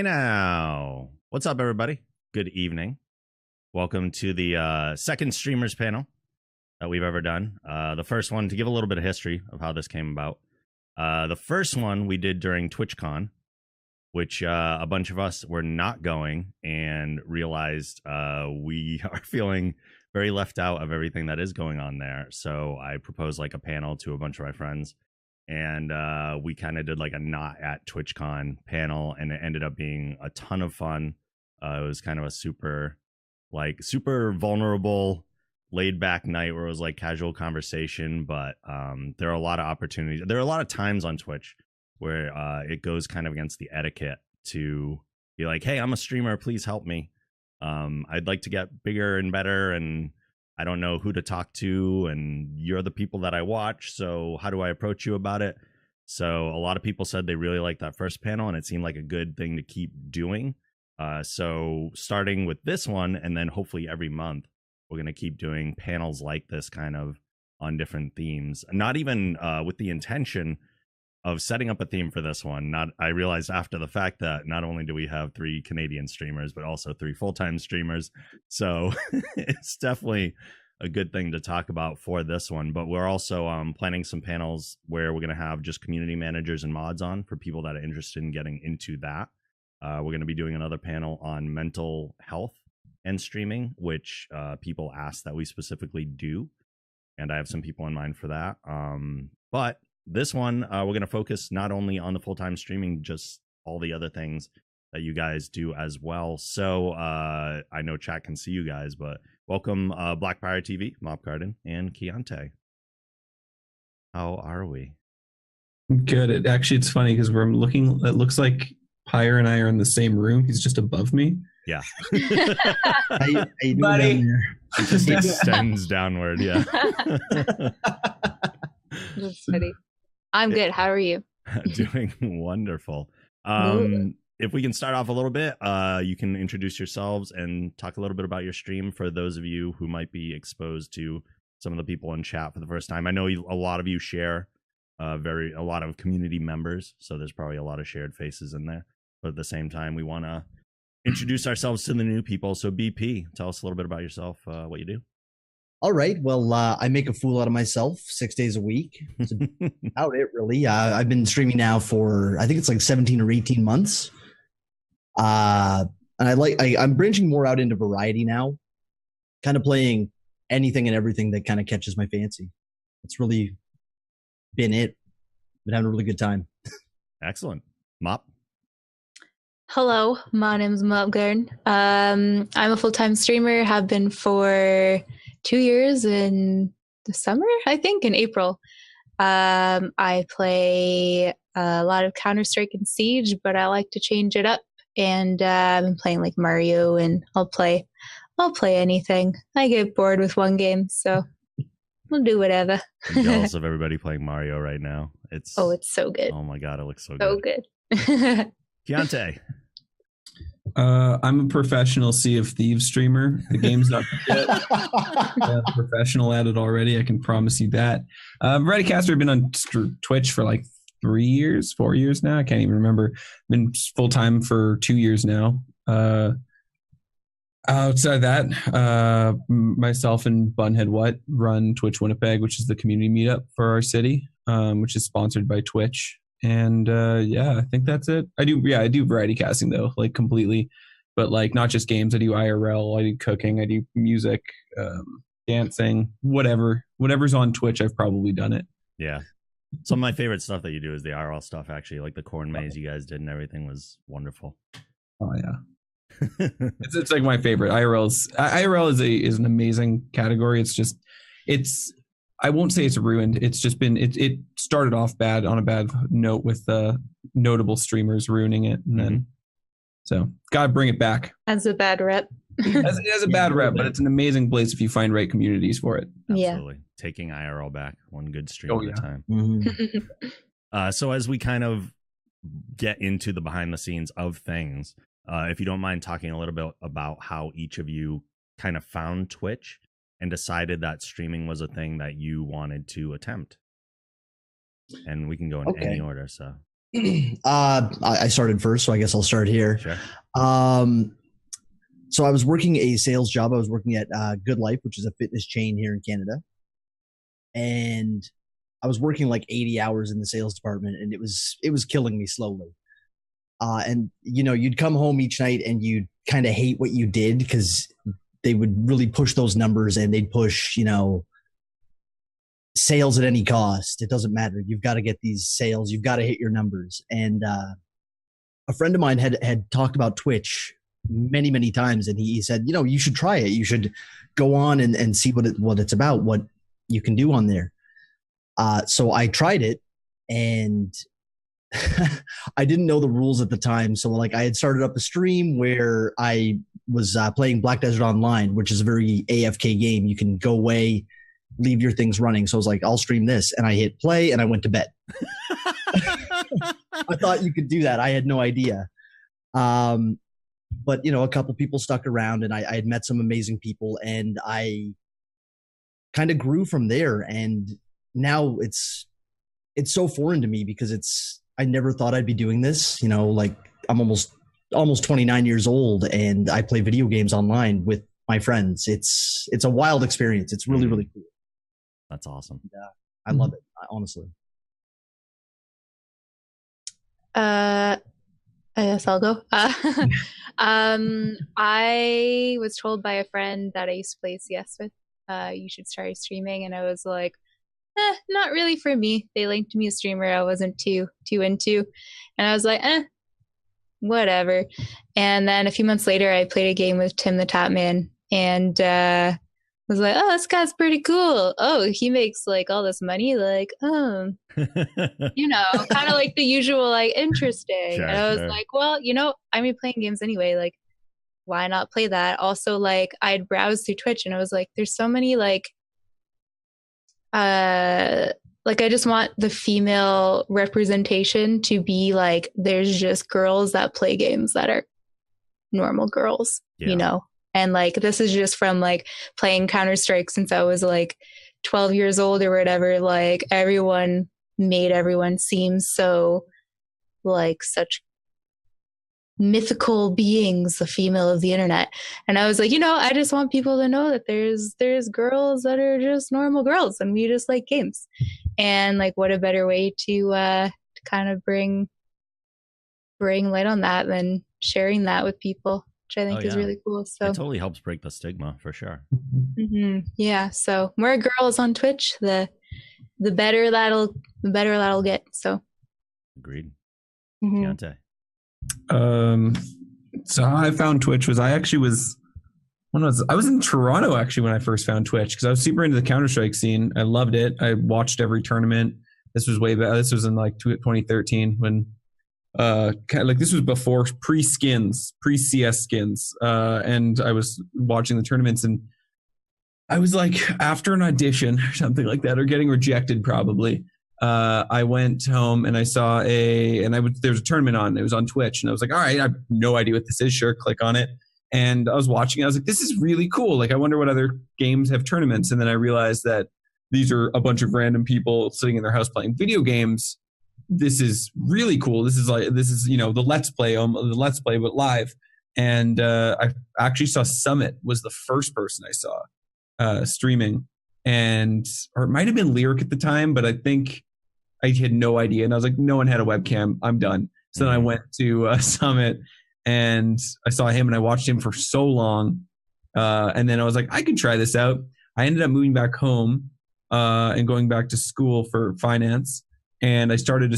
Hey now, what's up, everybody? Good evening. Welcome to the second streamers panel that we've ever done. The first one, to give a little bit of history of how this came about. The first one we did during TwitchCon, which a bunch of us were not going and realized we are feeling very left out of everything that is going on there. So I proposed like a panel to a bunch of my friends. And we kind of did like a not at TwitchCon panel, and it ended up being a ton of fun. It was kind of a super vulnerable, laid back night where it was like casual conversation. But there are a lot of opportunities. There are a lot of times on Twitch where it goes kind of against the etiquette to be like, "Hey, I'm a streamer. Please help me. I'd like to get bigger and better, and I don't know who to talk to, and you're the people that I watch, so how do I approach you about it?" So a lot of people said they really liked that first panel, and it seemed like a good thing to keep doing. So starting with this one, and then hopefully every month, we're going to keep doing panels like this kind of on different themes. Not even with the intention of setting up a theme for this one. I realized after the fact that not only do we have 3 Canadian streamers, but also 3 full-time streamers. So it's definitely a good thing to talk about for this one. But we're also planning some panels where we're going to have just community managers and mods on for people that are interested in getting into that. We're going to be doing another panel on mental health and streaming, which people ask that we specifically do. And I have some people in mind for that. But this one, we're going to focus not only on the full-time streaming, just all the other things that you guys do as well. So I know chat can see you guys, but welcome BlackPyreTV, Mopgarden, and Kyente. How are we? Good. It's funny because we're looking, it looks like Pyre and I are in the same room. He's just above me. Yeah. How you doing Buddy. down there? It just extends downward, yeah. That's funny. I'm good. How are you? Doing wonderful. If we can start off a little bit, you can introduce yourselves and talk a little bit about your stream for those of you who might be exposed to some of the people in chat for the first time. I know a lot of you share a lot of community members, so there's probably a lot of shared faces in there. But at the same time, we want to introduce ourselves to the new people. So BP, tell us a little bit about yourself, what you do. All right. Well, I make a fool out of myself 6 days a week. That's about it, really. I've been streaming now for, I think it's like 17 or 18 months. And I'm branching more out into variety now, kind of playing anything and everything that kind of catches my fancy. That's really been it. Been having a really good time. Excellent. Mop. Hello, my name's Mopgarden. I'm a full-time streamer, have been for 2 years in the summer, I think, in April. I play a lot of Counter-Strike and Siege, but I like to change it up. And I've been playing like Mario, and I'll play anything. I get bored with one game, so we'll do whatever. I'm jealous of everybody playing Mario right now. It's so good. Oh my god, it looks so good. Kyente. I'm a professional Sea of Thieves streamer. The game's not yet. I'm professional at it already. I can promise you that. Redicaster, I've been on Twitch for like 4 years now. I can't even remember. Been full time for 2 years now. Outside that, myself and Bunhead What run Twitch Winnipeg, which is the community meetup for our city, which is sponsored by Twitch. And I think that's it. I do variety casting though, like completely, but like not just games. I do IRL, I do cooking, I do music, dancing, whatever's on Twitch. I've probably done it. Yeah. Some of my favorite stuff that you do is the IRL stuff, actually, like the corn maze you guys did and everything was wonderful. Oh yeah. it's like my favorite. IRL is an amazing category. I won't say it's ruined. It's just been it started off bad on a bad note with notable streamers ruining it, and then so gotta bring it back. Has a bad rep. It has a bad rep, but it's an amazing place if you find right communities for it. Absolutely. Taking IRL back one good stream at a time. Mm-hmm. So as we kind of get into the behind the scenes of things, if you don't mind talking a little bit about how each of you kind of found Twitch and decided that streaming was a thing that you wanted to attempt. And we can go in any order. So I started first, so I guess I'll start here. Sure. So I was working a sales job. I was working at Good Life, which is a fitness chain here in Canada, and I was working like 80 hours in the sales department, and it was killing me slowly. And you'd come home each night and you'd kind of hate what you did because they would really push those numbers, and they'd push sales at any cost. It doesn't matter. You've got to get these sales. You've got to hit your numbers. And a friend of mine had talked about Twitch many, many times, and he said, you should try it. You should go on and see what it's about, what you can do on there. So I tried it, and I didn't know the rules at the time. So like I had started up a stream where I was playing Black Desert Online, which is a very AFK game. You can go away, leave your things running. So I was like, I'll stream this. And I hit play and I went to bed. I thought you could do that. I had no idea. But a couple people stuck around, and I had met some amazing people, and I kind of grew from there. And now it's so foreign to me because I never thought I'd be doing this. Like I'm almost 29 years old, and I play video games online with my friends. It's a wild experience. It's really, really cool. That's awesome. Yeah, I love it, honestly. I guess I'll go. I was told by a friend that I used to play CS with, you should start streaming, and I was like, not really for me. They linked me a streamer I wasn't too into, and I was like, whatever. And then a few months later, I played a game with Tim the Tapman, and was like, oh, this guy's pretty cool. Oh, he makes like all this money, like, kind of like the usual, like, interesting. Sure, and I was like, well, I'm playing games anyway, like, why not play that? Also, like, I'd browse through Twitch, and I was like, there's so many like I just want the female representation to be like, there's just girls that play games that are normal girls, and like, this is just from like playing Counter-Strike since I was like 12 years old or whatever. Like, everyone made everyone seem so like such mythical beings, the female of the internet. And I was like, I just want people to know that there's girls that are just normal girls, and we just like games. And like, what a better way to kind of bring light on that than sharing that with people, which I think is really cool. So it totally helps break the stigma, for sure. Mm-hmm. Yeah. So more girls on Twitch, the better that'll get. So agreed. Mm-hmm. Kyente. So how I found Twitch was I was in Toronto actually when I first found Twitch, because I was super into the Counter-Strike scene. I loved it. I watched every tournament. This was way back. This was in like 2013 when like this was before pre-CS skins, and I was watching the tournaments, and I was like, after an audition or something like that, or getting rejected probably, I went home and I saw there was a tournament on. It was on Twitch, and I was like, all right, I have no idea what this is. Sure, click on it. And I was watching. I was like, this is really cool. Like, I wonder what other games have tournaments. And then I realized that these are a bunch of random people sitting in their house playing video games. This is really cool. This is the Let's Play, but live. And I actually saw Summit was the first person I saw streaming, or it might have been Lyric at the time, but I think I had no idea. And I was like, no one had a webcam. I'm done. So then I went to Summit, and I saw him, and I watched him for so long. And then I was like, I could try this out. I ended up moving back home and going back to school for finance. And I started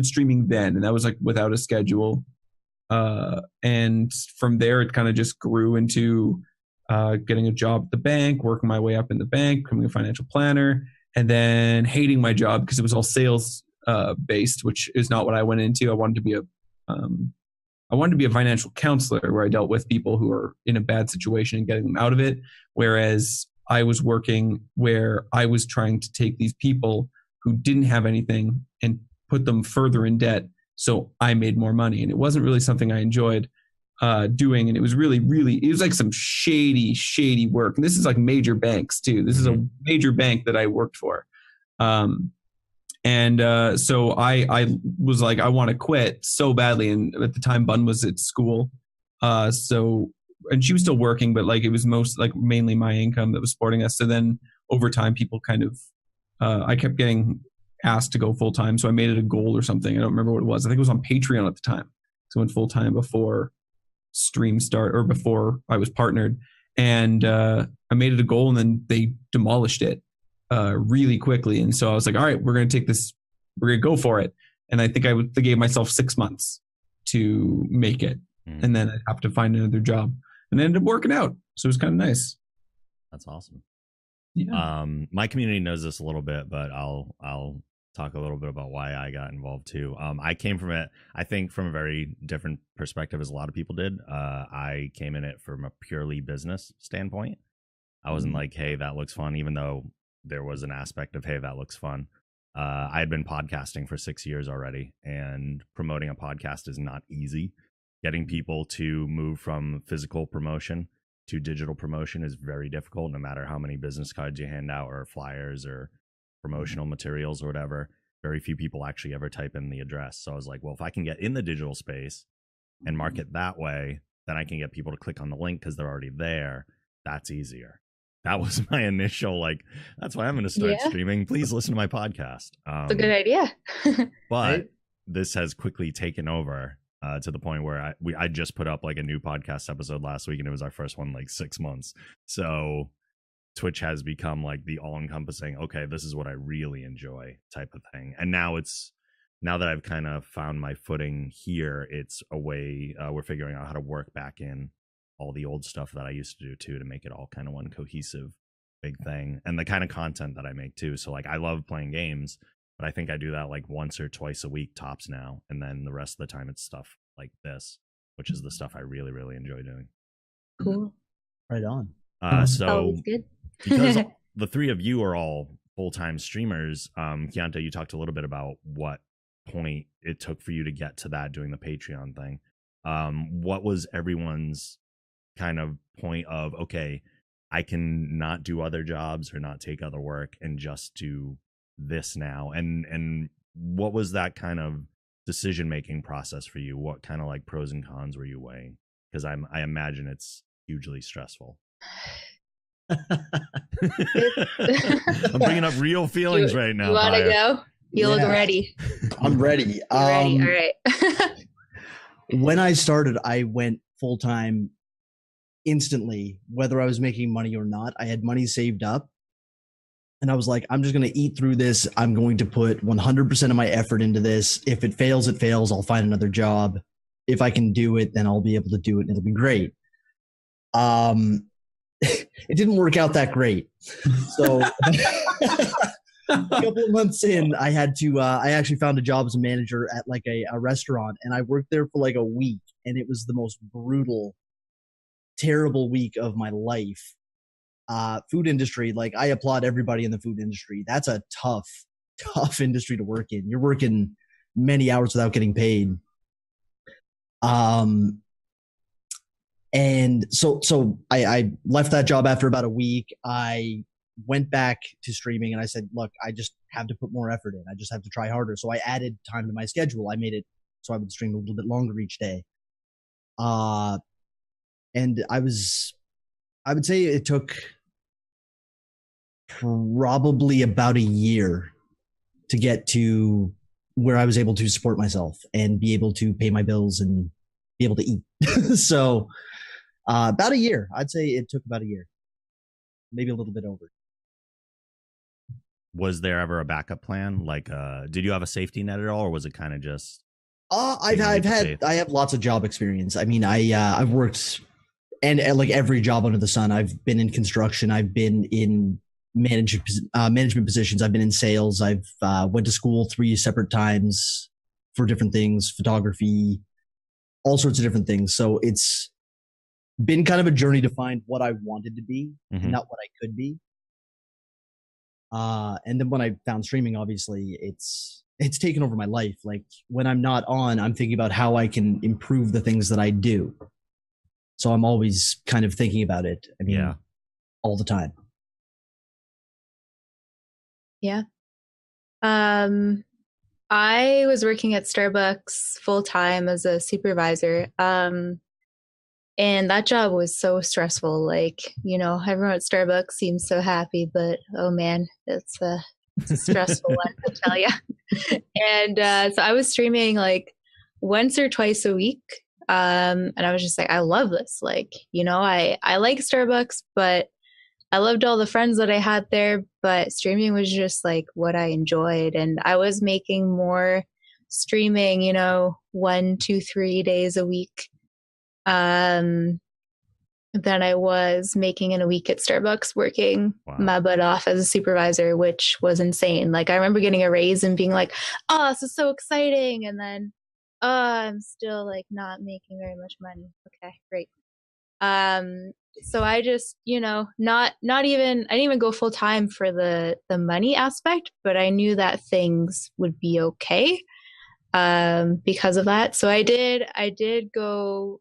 streaming then, and that was like without a schedule. And from there, it kind of just grew into getting a job at the bank, working my way up in the bank, becoming a financial planner, and then hating my job because it was all sales based, which is not what I went into. I wanted to be a financial counselor, where I dealt with people who are in a bad situation and getting them out of it. Whereas I was working where I was trying to take these people who didn't have anything and put them further in debt, so I made more money. And it wasn't really something I enjoyed doing. And it was really, it was like some shady work. And this is like major banks too. This is a major bank that I worked for. And so I was like, I want to quit so badly. And at the time, Bun was at school. And she was still working, but like it was mainly my income that was supporting us. So then over time, people kind of, I kept getting asked to go full time. So I made it a goal or something. I don't remember what it was. I think it was on Patreon at the time. So I went full time before stream start or before I was partnered. And I made it a goal, and then they demolished it really quickly. And so I was like, all right, we're going to take this, we're going to go for it. And I think I gave myself 6 months to make it. And then I'd have to find another job, and it ended up working out. So it was kind of nice. That's awesome. Yeah. My community knows this a little bit, but I'll talk a little bit about why I got involved too. I came from it, I think, from a very different perspective as a lot of people did. I came in it from a purely business standpoint. I wasn't like, hey, that looks fun, even though there was an aspect of, hey, that looks fun. I had been podcasting for 6 years already, and promoting a podcast is not easy. Getting people to move from physical promotion to digital promotion is very difficult, no matter how many business cards you hand out or flyers or promotional materials or whatever. Very few people actually ever type in the address. So I was like, well, if I can get in the digital space and market that way, then I can get people to click on the link because they're already there. That's easier. That was my initial, like, that's why I'm going to start streaming. Please listen to my podcast. It's a good idea. But this has quickly taken over to the point where I just put up like a new podcast episode last week, and it was our first one in like 6 months. So Twitch has become like the all-encompassing, okay, this is what I really enjoy type of thing. And now that I've kind of found my footing here, it's a way we're figuring out how to work back in all the old stuff that I used to do too, to make it all kind of one cohesive big thing, and the kind of content that I make too. So like, I love playing games, but I think I do that like once or twice a week tops now, and then the rest of the time it's stuff like this, which is the stuff I really, really enjoy doing. Cool. Right on. So good. because the three of you are all full-time streamers, Kyente, you talked a little bit about what point it took for you to get to that, doing the Patreon thing. What was everyone's kind of point of, okay, I can not do other jobs or not take other work and just do this now? And what was that kind of decision making process for you? What kind of like pros and cons were you weighing? Because I imagine it's hugely stressful. I'm bringing up real feelings right now. You want to go? You look ready. I'm ready. Ready. All right. When I started, I went full time instantly, whether I was making money or not. I had money saved up, and I was like, I'm just going to eat through this. I'm going to put 100% of my effort into this. If it fails, it fails. I'll find another job. If I can do it, then I'll be able to do it, and it'll be great. It didn't work out that great. So a couple of months in, I had to, I actually found a job as a manager at like a restaurant, and I worked there for like a week, and it was the most brutal, terrible week of my life. Food industry, like, I applaud everybody in the food industry. That's a tough industry to work in. You're working many hours without getting paid. And so I left that job after about a week. I went back to streaming, and I said, look, I just have to put more effort in. I just have to try harder. So I added time to my schedule. I made it so I would stream a little bit longer each day. And I would say it took probably about a year to get to where I was able to support myself and be able to pay my bills and be able to eat. So about a year. I'd say it took about a year, maybe a little bit over. Was there ever a backup plan? Like, did you have a safety net at all, or was it kind of just? I have lots of job experience. I mean, I've worked and like every job under the sun. I've been in construction. I've been in management positions. I've been in sales. I've went to school 3 separate times for different things, photography, all sorts of different things. So it's been kind of a journey to find what I wanted to be and not what I could be. And then when I found streaming, obviously it's taken over my life. Like, when I'm not on, I'm thinking about how I can improve the things that I do. So I'm always kind of thinking about it. I mean, all the time. Yeah. I was working at Starbucks full time as a supervisor. And that job was so stressful. Like, everyone at Starbucks seems so happy, but oh man, it's a stressful one, I'll tell you. And so I was streaming like once or twice a week. And I was just like, I love this. Like, I like Starbucks, but I loved all the friends that I had there. But streaming was just like what I enjoyed. And I was making more streaming, 1, 2, 3 days a week than I was making in a week at Starbucks working my butt off as a supervisor, which was insane. Like I remember getting a raise and being like, oh, this is so exciting. And then, I'm still like not making very much money. Okay, great. So I just, not even, I didn't even go full time for the money aspect, but I knew that things would be okay because of that. So I did go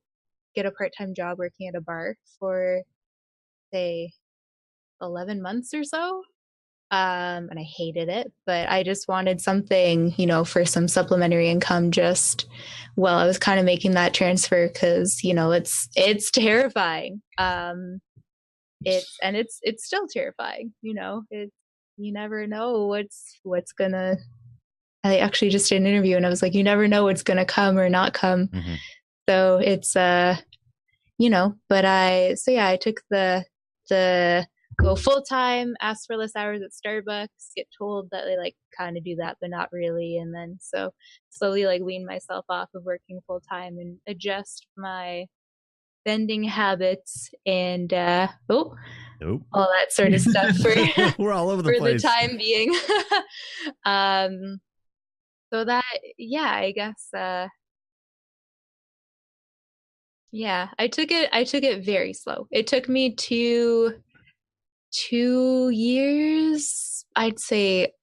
get a part-time job working at a bar for say 11 months or so. And I hated it, but I just wanted something, for some supplementary income just while I was kind of making that transfer. Cause it's terrifying. It's still terrifying, you never know what's gonna, I actually just did an interview and I was like, you never know what's gonna come or not come. Mm-hmm. So it's, but I took the go full time, ask for less hours at Starbucks, get told that they like kind of do that, but not really. And then so slowly like wean myself off of working full time and adjust my spending habits and, all that sort of stuff for, we're all over the place for the time being. So that, I guess, I took it very slow. It took me 2 years, I'd say.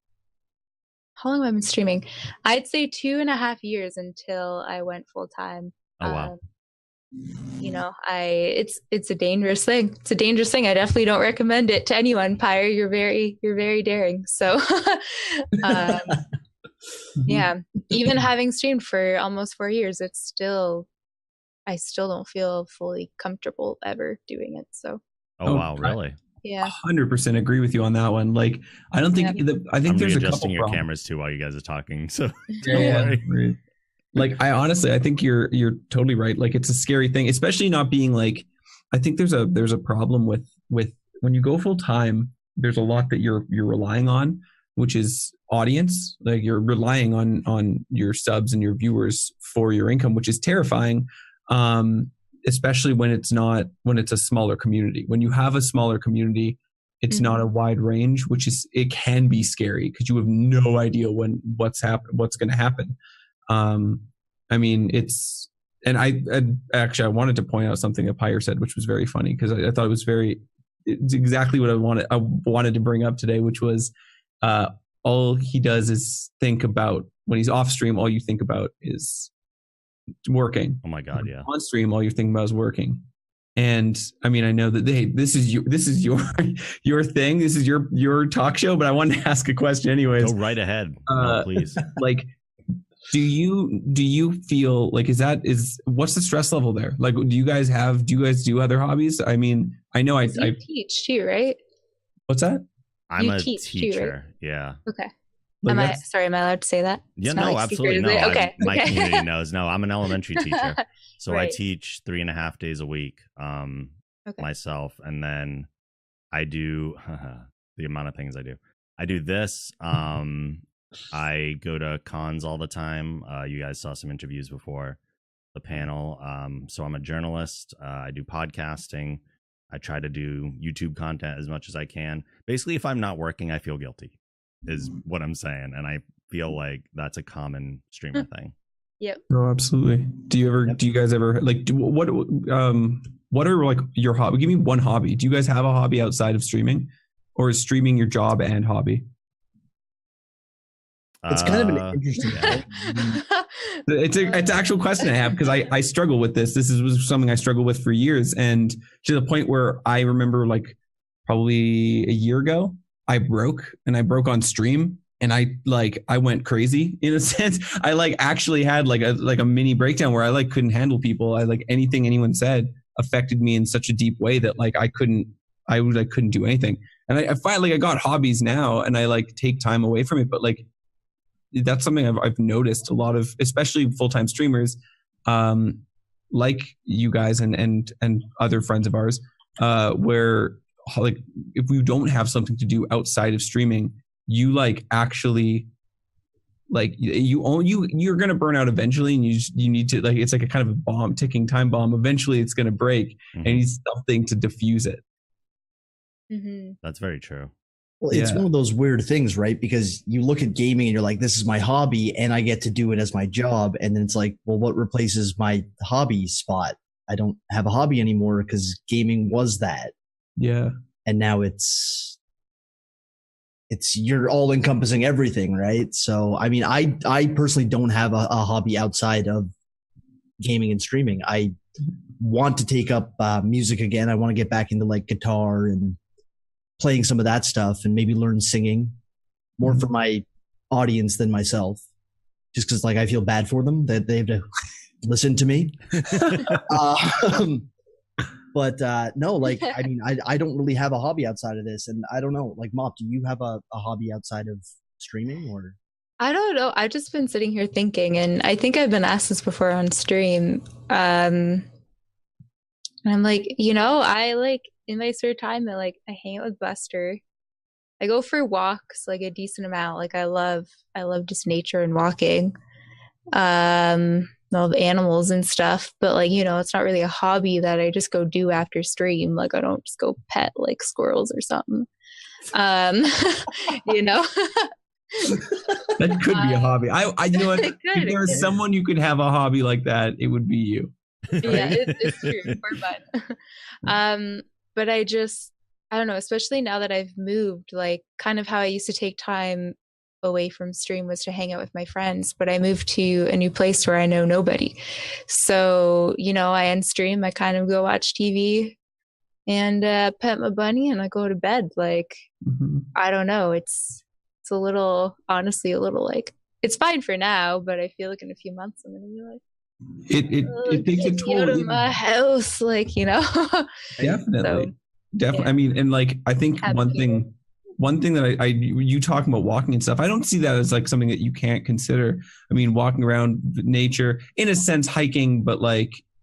How long have I been streaming? I'd say 2.5 years until I went full time. Oh wow. It's a dangerous thing. It's a dangerous thing. I definitely don't recommend it to anyone. Pyre, you're very daring. So even having streamed for almost 4 years, I still don't feel fully comfortable ever doing it. So. Oh wow, really? Yeah. 100% agree with you on that one. Like, I don't think I think I'm there's a couple adjusting your problems. cameras too while you guys are talking. So Right. Like, I think you're totally right. Like, it's a scary thing, especially not being like. I think there's a problem with when you go full time. There's a lot that you're relying on, which is audience. Like, you're relying on your subs and your viewers for your income, which is terrifying. Especially when it's a smaller community. When you have a smaller community, it's not a wide range, it can be scary because you have no idea what's going to happen. I mean, I wanted to point out something that Pyre said, which was very funny because I thought it's exactly what I wanted to bring up today, which was, all he does is think about when he's off stream, all you think about is working. Oh my God, yeah. On stream, all you're thinking about is working. And I mean, I know that this is your thing. This is your talk show, but I wanted to ask a question anyways. Go right ahead. No, please. Like, do you feel like what's the stress level there? Like, do you guys do other hobbies? I mean, I know I teach too, right? What's that? I'm a teacher. Too, right? Yeah. Okay. Like am I allowed to say that? Yeah, no, like absolutely. No, okay. My community knows. No, I'm an elementary teacher. So right. I teach 3.5 days a week myself. And then I do the amount of things I do. I do this. I go to cons all the time. You guys saw some interviews before the panel. So I'm a journalist. I do podcasting. I try to do YouTube content as much as I can. Basically, if I'm not working, I feel guilty. Is what I'm saying, and I feel like that's a common streamer thing. Yep. Oh, absolutely. Do you guys ever like what are like your hobby? Give me one hobby. Do you guys have a hobby outside of streaming, or is streaming your job and hobby? It's kind of an interesting thing. It's an actual question I have because I struggle with this. This was something I struggled with for years, and to the point where I remember like probably a year ago, I broke on stream, and I went crazy in a sense. I actually had a mini breakdown where I couldn't handle people. Anything anyone said affected me in such a deep way that I couldn't do anything. And I finally I got hobbies now, and I take time away from it. But that's something I've noticed a lot of, especially full-time streamers, like you guys and other friends of ours, where if we don't have something to do outside of streaming, you actually you're going to burn out eventually, and you need to it's like a kind of a bomb, ticking time bomb. Eventually it's going to break, and you need something to diffuse it. That's very true. Well, it's one of those weird things, right? Because you look at gaming and you're like, this is my hobby and I get to do it as my job. And then it's like, well, what replaces my hobby spot? I don't have a hobby anymore because gaming was that. Yeah. And now it's you're all encompassing everything, right? So, I mean, I personally don't have a hobby outside of gaming and streaming. I want to take up music again. I want to get back into guitar and playing some of that stuff, and maybe learn singing more for my audience than myself, just because I feel bad for them that they have to listen to me. But no, I mean, I don't really have a hobby outside of this, and I don't know, Mop, do you have a hobby outside of streaming? Or I don't know. I've just been sitting here thinking, and I think I've been asked this before on stream. And I'm I in my spare time, I hang out with Buster. I go for walks, a decent amount. I love just nature and walking. All the animals and stuff, but it's not really a hobby that I just go do after stream. I don't just go pet squirrels or something. That could be a hobby. I you know what? If there was someone you could have a hobby like that, it would be you. Yeah, it's true. For fun. But I don't know, especially now that I've moved, kind of how I used to take time away from stream was to hang out with my friends, but I moved to a new place where I know nobody. So, I end stream, I kind of go watch TV and pet my bunny, and I go to bed. I don't know. It's honestly a little it's fine for now, but I feel in a few months I'm gonna be it takes a toll out of my house, Definitely. So, definitely. Yeah. I mean, and I think one thing that you talking about walking and stuff, I don't see that as something that you can't consider. I mean, walking around nature, in a sense, hiking, but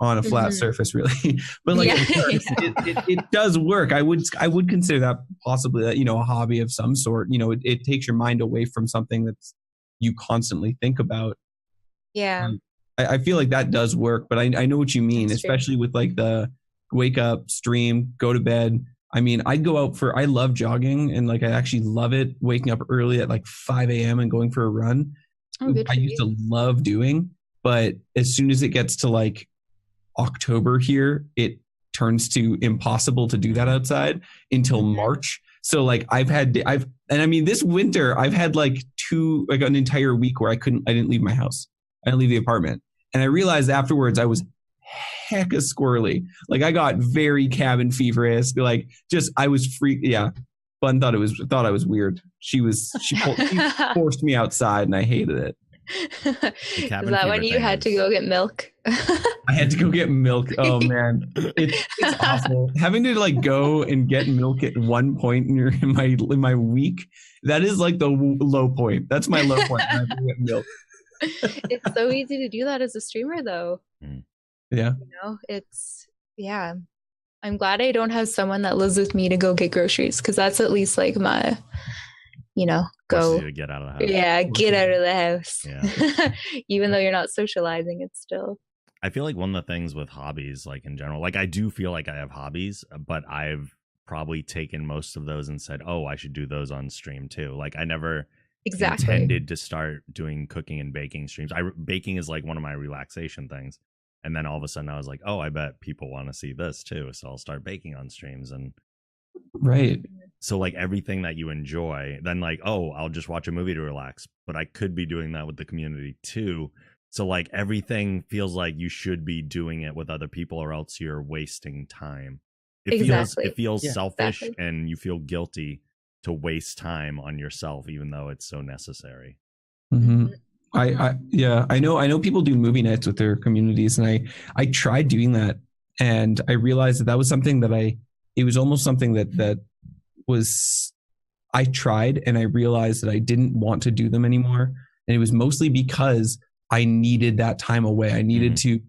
on a flat surface, really. But it does work. I would consider that possibly a hobby of some sort. It takes your mind away from something that's you constantly think about. Yeah. I feel that does work, but I know what you mean, That's especially with the wake up, stream, go to bed. I mean, I'd go out I love jogging, and I actually love it, waking up early at 5 a.m. and going for a run. I used to love doing, but as soon as it gets to October here, it turns to impossible to do that outside until March. So this winter I've had an entire week where I didn't leave my house. I didn't leave the apartment. And I realized afterwards I was hecka squirrely. I got very cabin feverish. I was freaked. Yeah. Bun thought I was weird. She forced me outside, and I hated it. Is that when you had to go get milk? I had to go get milk. Oh man, it's awful. Having to go and get milk at one point in my week. That is the low point. That's my low point. I have to get milk. It's so easy to do that as a streamer, though. Yeah. I'm glad I don't have someone that lives with me to go get groceries, because that's at least my, go to get out of the house. Yeah, get out of the house. Yeah. Even though you're not socializing, it's still. I feel one of the things with hobbies, in general, I do feel I have hobbies, but I've probably taken most of those and said, oh, I should do those on stream too. I never intended to start doing cooking and baking streams. Baking is one of my relaxation things. And then all of a sudden I was oh, I bet people want to see this too. So I'll start baking on streams. And right. So everything that you enjoy, then oh, I'll just watch a movie to relax. But I could be doing that with the community too. So everything feels you should be doing it with other people, or else you're wasting time. It feels selfish, and you feel guilty waste time on yourself, even though it's so necessary. Mm-hmm. I know people do movie nights with their communities, and I tried doing that, and I realized that was something that it was almost something that was, I tried, and I realized that I didn't want to do them anymore. And it was mostly because I needed that time away. I needed to,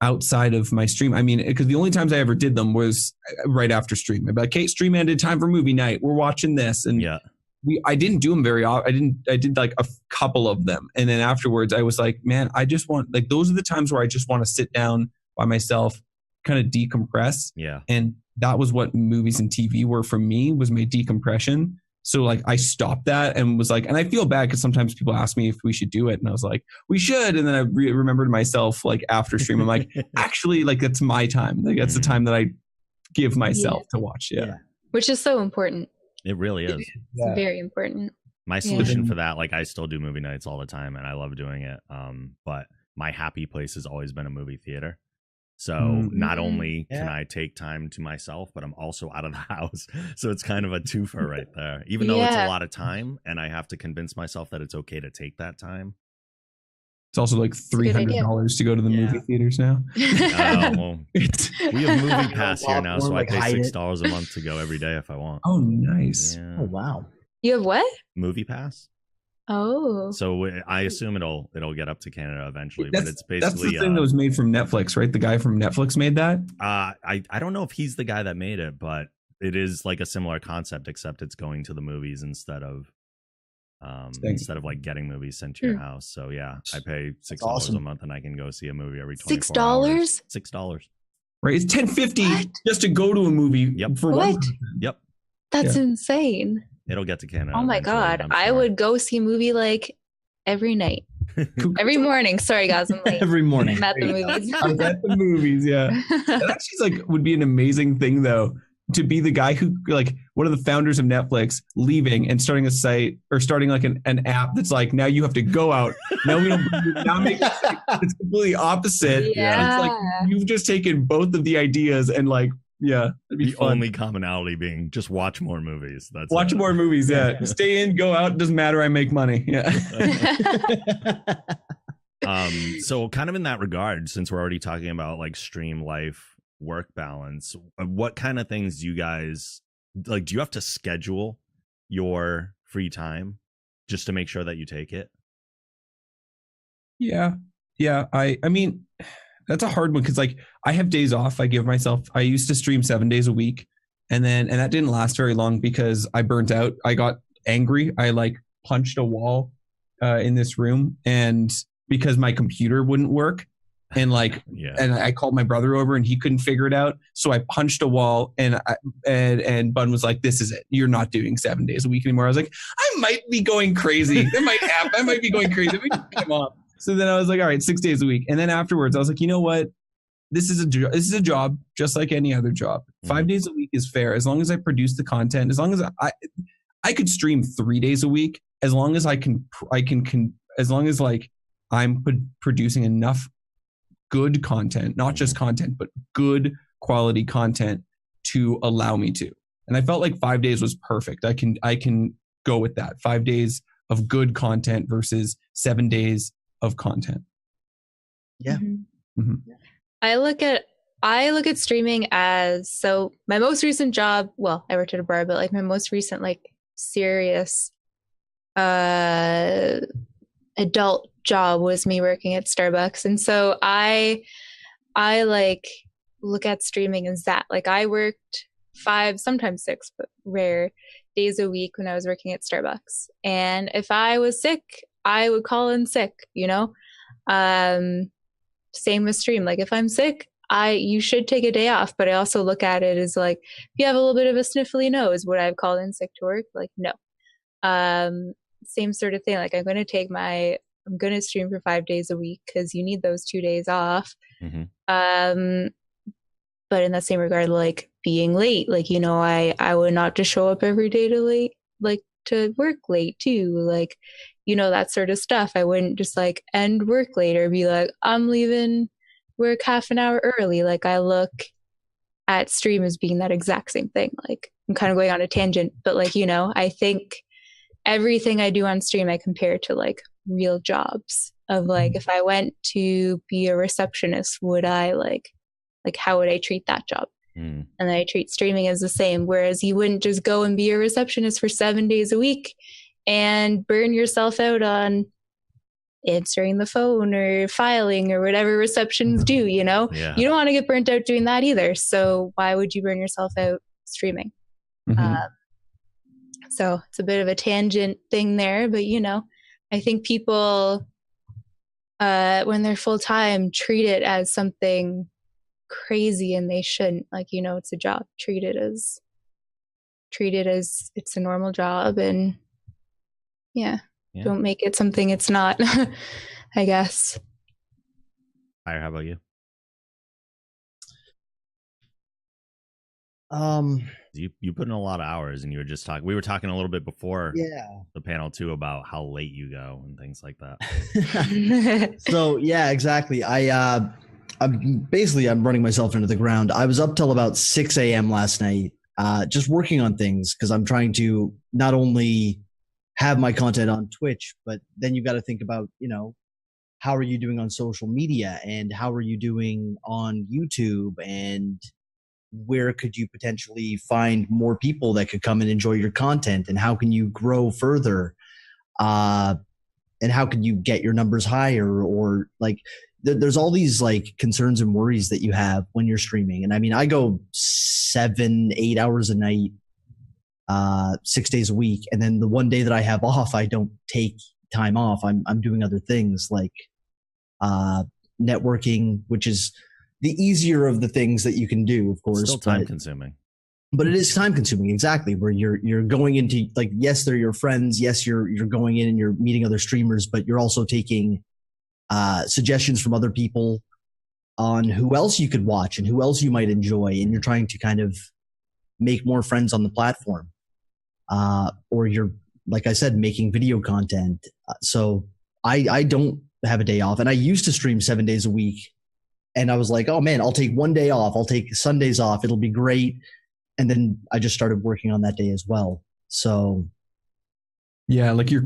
outside of my stream. I mean, because the only times I ever did them was right after stream. I'd be like, "Hey, stream ended, time for movie night. We're watching this." And I didn't do them very often. I did like a couple of them. And then afterwards I was like, man, I just want, like, those are the times where I just want to sit down by myself, kind of decompress. Yeah. And that was what movies and TV were for me, was my decompression. So like I stopped that and was like, and I feel bad because sometimes people ask me if we should do it. And I was like, we should. And then I remembered myself like after stream, I'm like, actually, like that's my time. Like that's the time that I give myself to watch. Yeah. Which is so important. It really is. It's very important. My solution for that, like I still do movie nights all the time and I love doing it. But my happy place has always been a movie theater. So not only can I take time to myself, but I'm also out of the house. So it's kind of a twofer right there. Even though it's a lot of time and I have to convince myself that it's okay to take that time. It's also like $300 to go to the movie theaters now. Well, we have Movie Pass here now, so I pay $6 a month to go every day if I want. Oh, nice. Yeah. Oh, wow. You have what? Movie Pass. Oh. So I assume it'll get up to Canada eventually, but it's basically that's the thing that was made from Netflix, right? The guy from Netflix made that. I don't know if he's the guy that made it, but it is like a similar concept, except it's going to the movies instead of like getting movies sent to your house. So yeah, I pay $6 a month and I can go see a movie every 24 hours. $6. Right, it's $10.50 just to go to a movie. Yep. For what? One. Yep. That's insane. It'll get to Canada. Oh my God. I would go see a movie like every night. Every morning. Sorry, guys. I'm late. Every morning. I'm at the movies. I was at the movies, yeah. That actually would be an amazing thing, though, to be the guy who, like, one of the founders of Netflix, leaving and starting a site or starting like an app that's like, now you have to go out. Now we don't. Now make it's completely opposite. Yeah. It's like you've just taken both of the ideas and like. Yeah, it'd be the fun. only commonality being just watch more movies. That's watch more movies. Yeah, stay in, go out. Doesn't matter. I make money. Yeah. So kind of in that regard, since we're already talking about like stream life, work balance, what kind of things do you guys like? Do you have to schedule your free time just to make sure that you take it? Yeah. I mean. That's a hard one because like I have days off. I used to stream 7 days a week and that didn't last very long because I burnt out. I got angry. I like punched a wall in this room and because my computer wouldn't work and like, and I called my brother over and he couldn't figure it out. So I punched a wall and Bun was like, this is it. You're not doing 7 days a week anymore. I was like, I might be going crazy. I might be going crazy. Come on. So then I was like, all right, 6 days a week. And then afterwards I was like, you know what? This is a job just like any other job. 5 days a week is fair. As long as I produce the content, as long as I could stream 3 days a week, as long as as long as like I'm producing enough good content, not just content, but good quality content to allow me to. And I felt like 5 days was perfect. I can go with that. 5 days of good content versus 7 days of content. Yeah. Mm-hmm. I look at streaming as, so my most recent job, well, I worked at a bar, but like my most recent like serious adult job was me working at Starbucks. And so I like look at streaming as that. Like I worked 5, sometimes 6, but rare days a week when I was working at Starbucks. And if I was sick, I would call in sick, you know? Same with stream. Like if I'm sick, you should take a day off, but I also look at it as like, if you have a little bit of a sniffly nose, would I have called in sick to work? Like, no. Same sort of thing. Like I'm going to stream for 5 days a week because you need those 2 days off. Mm-hmm. But in that same regard, like being late, like, you know, I would not just show up every day to work late too. Like, you know, that sort of stuff. I wouldn't just like end work late or be like, I'm leaving work half an hour early. Like I look at stream as being that exact same thing. Like I'm kind of going on a tangent, but like, you know, I think everything I do on stream, I compare to like real jobs of like, if I went to be a receptionist, would I like how would I treat that job? And I treat streaming as the same. Whereas you wouldn't just go and be a receptionist for 7 days a week and burn yourself out on answering the phone or filing or whatever receptions do, you know? Yeah. You don't want to get burnt out doing that either. So why would you burn yourself out streaming? So it's a bit of a tangent thing there, but you know, I think people, when they're full time, treat it as something crazy, and they shouldn't. Like, you know, it's a job. Treat it as it's a normal job, and don't make it something it's not. I guess. How about you? You put in a lot of hours, and you were just talking. We were talking a little bit before the panel too about how late you go and things like that. So yeah, exactly. I'm running myself into the ground. I was up till about 6 a.m. last night, just working on things because I'm trying to not only have my content on Twitch, but then you've got to think about, you know, how are you doing on social media and how are you doing on YouTube, and where could you potentially find more people that could come and enjoy your content, and how can you grow further, and how can you get your numbers higher, or like there's all these like concerns and worries that you have when you're streaming. And I mean, I go 7-8 hours a night, 6 days a week, and then the one day that I have off, I don't take time off. I'm doing other things like networking, which is the easier of the things that you can do, of course. Still time consuming. But it is time consuming, exactly, where you're going into, like, yes, they're your friends, yes, you're going in and you're meeting other streamers, but you're also taking suggestions from other people on who else you could watch and who else you might enjoy, and you're trying to kind of make more friends on the platform. Or you're, like I said, making video content. So I don't have a day off, and I used to stream 7 days a week, and I was like, oh man, I'll take one day off. I'll take Sundays off. It'll be great. And then I just started working on that day as well. So yeah, like you're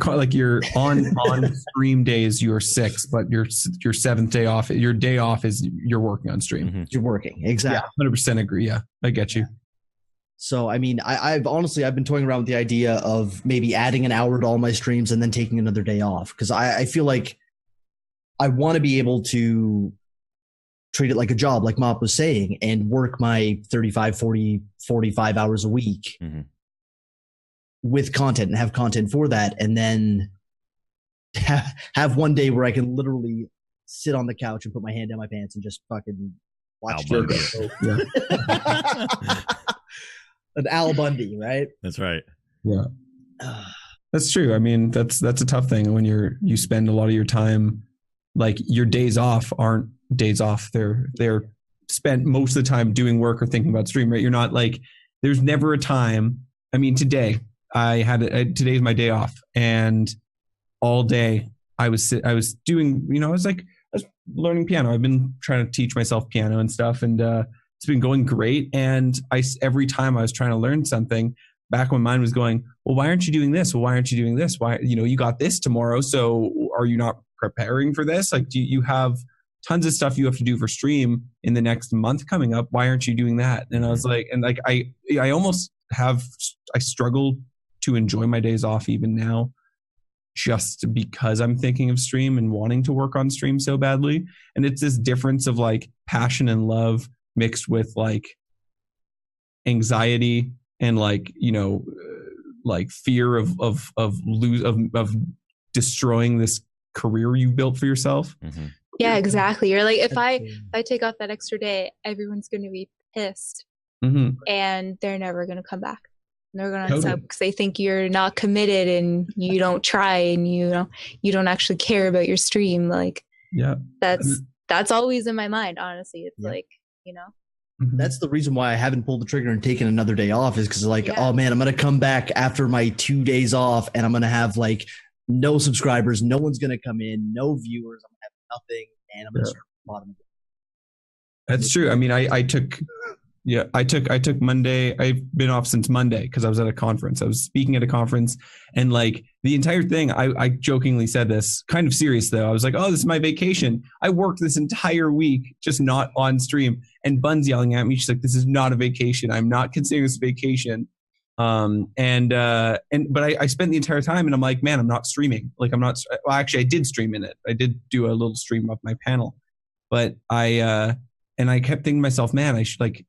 on stream days, you're 6, but your 7th day off, your day off is you're working on stream. Mm-hmm. You're working. Exactly. Yeah, 100% agree. Yeah, I get you. So, I mean, I've been toying around with the idea of maybe adding an hour to all my streams and then taking another day off. Cause I feel like I want to be able to treat it like a job, like Mop was saying, and work my 35, 40, 45 hours a week with content and have content for that. And then have one day where I can literally sit on the couch and put my hand down my pants and just fucking watch an Al Bundy, right? That's right. Yeah. That's true. I mean, that's a tough thing when you spend a lot of your time, like your days off aren't days off. They're spent most of the time doing work or thinking about stream, right? You're not like, there's never a time. I mean, today today's my day off, and all day I was doing, you know, I was learning piano. I've been trying to teach myself piano and stuff, and it's been going great. And every time I was trying to learn something, back when mine was going, well, why aren't you doing this? Well, why aren't you doing this? Why, you know, you got this tomorrow, so are you not preparing for this? Like, do you have tons of stuff you have to do for stream in the next month coming up? Why aren't you doing that? And I was like, and like, I almost I struggle to enjoy my days off even now, just because I'm thinking of stream and wanting to work on stream so badly. And it's this difference of like passion and love mixed with like anxiety and like, you know, like fear of destroying this career you built for yourself. Mm-hmm. Yeah, exactly. You're like, if I take off that extra day, everyone's going to be pissed, and they're never going to come back. They're going to sub because they think you're not committed and you don't try, and you don't actually care about your stream. Like, yeah, that's always in my mind. Honestly, it's like, you know. That's the reason why I haven't pulled the trigger and taken another day off, is because like, oh man, I'm going to come back after my 2 days off, and I'm going to have like no subscribers, no one's going to come in, no viewers, I'm going to have nothing, and I'm going to start from the bottom. That's true. I mean, I took Yeah, I took Monday. I've been off since Monday because I was at a conference. I was speaking at a conference, and like the entire thing, I jokingly said this, kind of serious though. I was like, "Oh, this is my vacation." I worked this entire week just not on stream, and Bun's yelling at me. She's like, "This is not a vacation. I'm not considering this a vacation." But I spent the entire time, and I'm like, man, I'm not streaming. Like I'm not. Well, actually, I did stream in it. I did do a little stream of my panel, but I kept thinking to myself, man, I should like.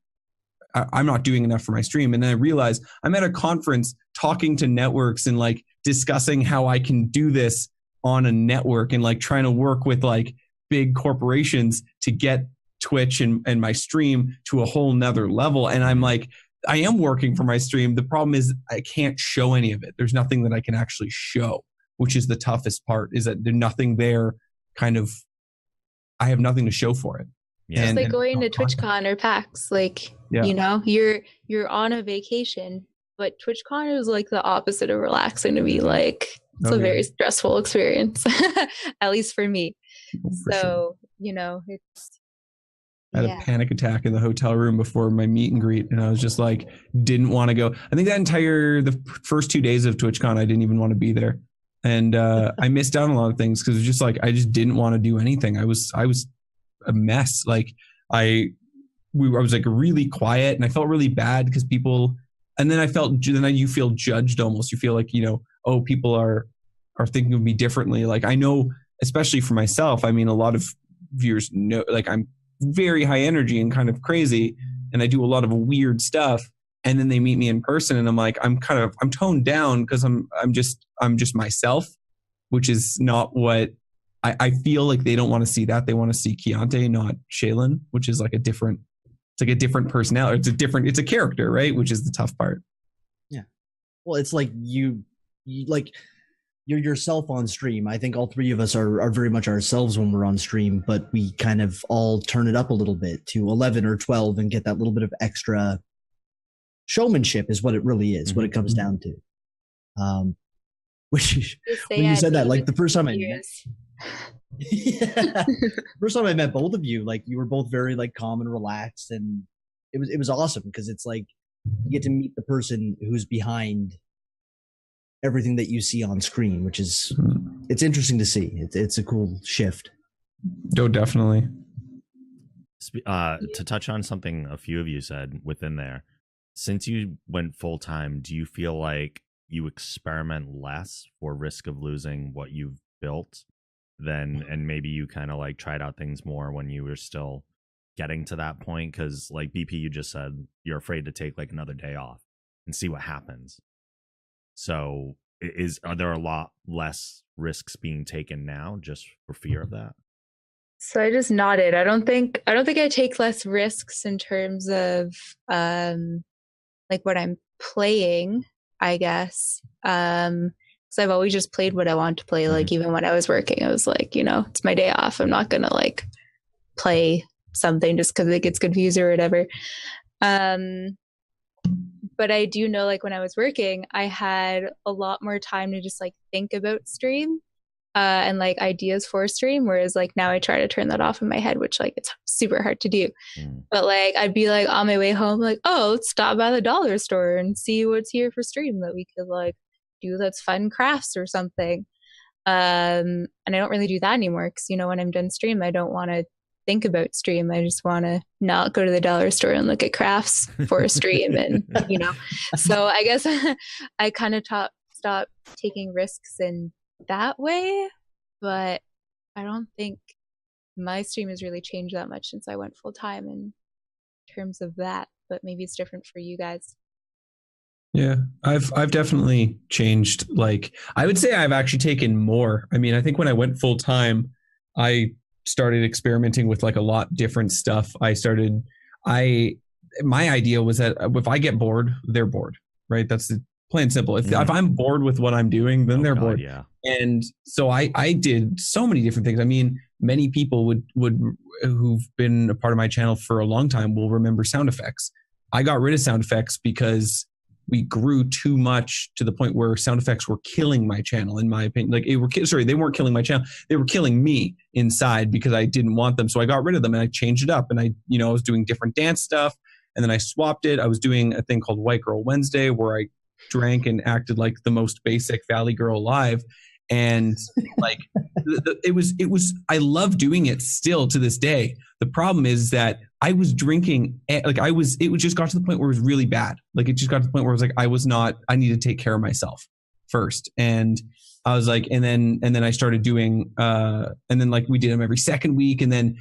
I'm not doing enough for my stream. And then I realized I'm at a conference talking to networks and like discussing how I can do this on a network and like trying to work with like big corporations to get Twitch and my stream to a whole nother level. And I'm like, I am working for my stream. The problem is I can't show any of it. There's nothing that I can actually show, which is the toughest part, is that there's nothing there kind of, I have nothing to show for it. Yeah. It's like going to TwitchCon or PAX. Like, you know, you're on a vacation, but TwitchCon is like the opposite of relaxing to me. Like, it's a very stressful experience, at least for me. So, you know, it's. I had a panic attack in the hotel room before my meet and greet, and I was just like, didn't want to go. I think the first 2 days of TwitchCon, I didn't even want to be there. And I missed out on a lot of things because it was just like, I just didn't want to do anything. I was a mess. Like I was like really quiet, and I felt really bad because people, and then you feel judged almost. You feel like, you know, oh, people are thinking of me differently. Like I know, especially for myself, I mean, a lot of viewers know, like I'm very high energy and kind of crazy, and I do a lot of weird stuff. And then they meet me in person, and I'm like, I'm toned down because I'm just myself, which is not what I feel like. They don't want to see that. They want to see Kyente, not Shaylin, which is like a different personality. It's a character, right? Which is the tough part. Yeah. Well, it's like you're yourself on stream. I think all three of us are very much ourselves when we're on stream, but we kind of all turn it up a little bit to 11 or 12 and get that little bit of extra showmanship is what it really is, what it comes down to. Which when you said that, like the first time I met, first time I met both of you, like you were both very like calm and relaxed, and it was awesome because it's like you get to meet the person who's behind everything that you see on screen, which is it's interesting to see. It's a cool shift. Oh, definitely. To touch on something a few of you said within there, since you went full time, do you feel like you experiment less for risk of losing what you've built then, and maybe you kind of like tried out things more when you were still getting to that point? Because like BP, you just said you're afraid to take like another day off and see what happens. So are there a lot less risks being taken now just for fear of that? So I just nodded. I don't think I take less risks in terms of like what I'm playing, I guess. Because I've always just played what I want to play. Like even when I was working, I was like, you know, it's my day off. I'm not gonna like play something just because it gets confused or whatever. But I do know, like when I was working, I had a lot more time to just like think about stream and like ideas for stream. Whereas like now I try to turn that off in my head, which like it's super hard to do. But like I'd be like on my way home, like, oh, let's stop by the dollar store and see what's here for stream that we could like do that's fun crafts or something. And I don't really do that anymore because, you know, when I'm done stream, I don't want to think about stream. I just want to not go to the dollar store and look at crafts for a stream. And, you know, so I guess I kind of stopped taking risks in that way, but I don't think my stream has really changed that much since I went full time in terms of that, but maybe it's different for you guys. Yeah, I've definitely changed. Like I would say I've actually taken more. I mean, I think when I went full time, I started experimenting with like a lot different stuff. My idea was that if I get bored, they're bored, right? That's the plain and simple. If I'm bored with what I'm doing, then they're bored. Yeah. And so I did so many different things. I mean, many people would who've been a part of my channel for a long time will remember sound effects. I got rid of sound effects because we grew too much to the point where sound effects were killing my channel, in my opinion. Like they weren't killing my channel. They were killing me inside because I didn't want them. So I got rid of them and I changed it up. And I was doing different dance stuff. And then I swapped it. I was doing a thing called White Girl Wednesday where I drank and acted like the most basic Valley girl alive. And like it was I love doing it still to this day. The problem is that I was drinking, like it just got to the point where it was really bad. Like it just got to the point where I was like, I need to take care of myself first. And I was like, and then I started doing, and then like we did them every second week. And then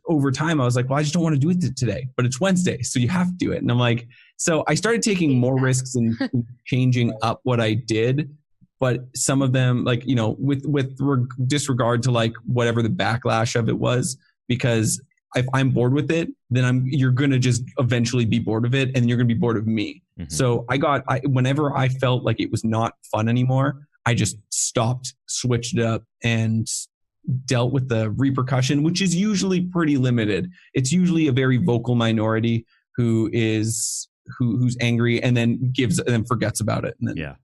over time I was like, well, I just don't want to do it today, but it's Wednesday, so you have to do it. And I'm like, so I started taking more risks and changing up what I did. But some of them, like, you know, with disregard to like whatever the backlash of it was, because if I'm bored with it, then you're going to just eventually be bored of it, and you're going to be bored of me. Mm-hmm. So whenever I felt like it was not fun anymore, I just stopped, switched it up, and dealt with the repercussion, which is usually pretty limited. It's usually a very vocal minority who's angry and then forgets about it, and then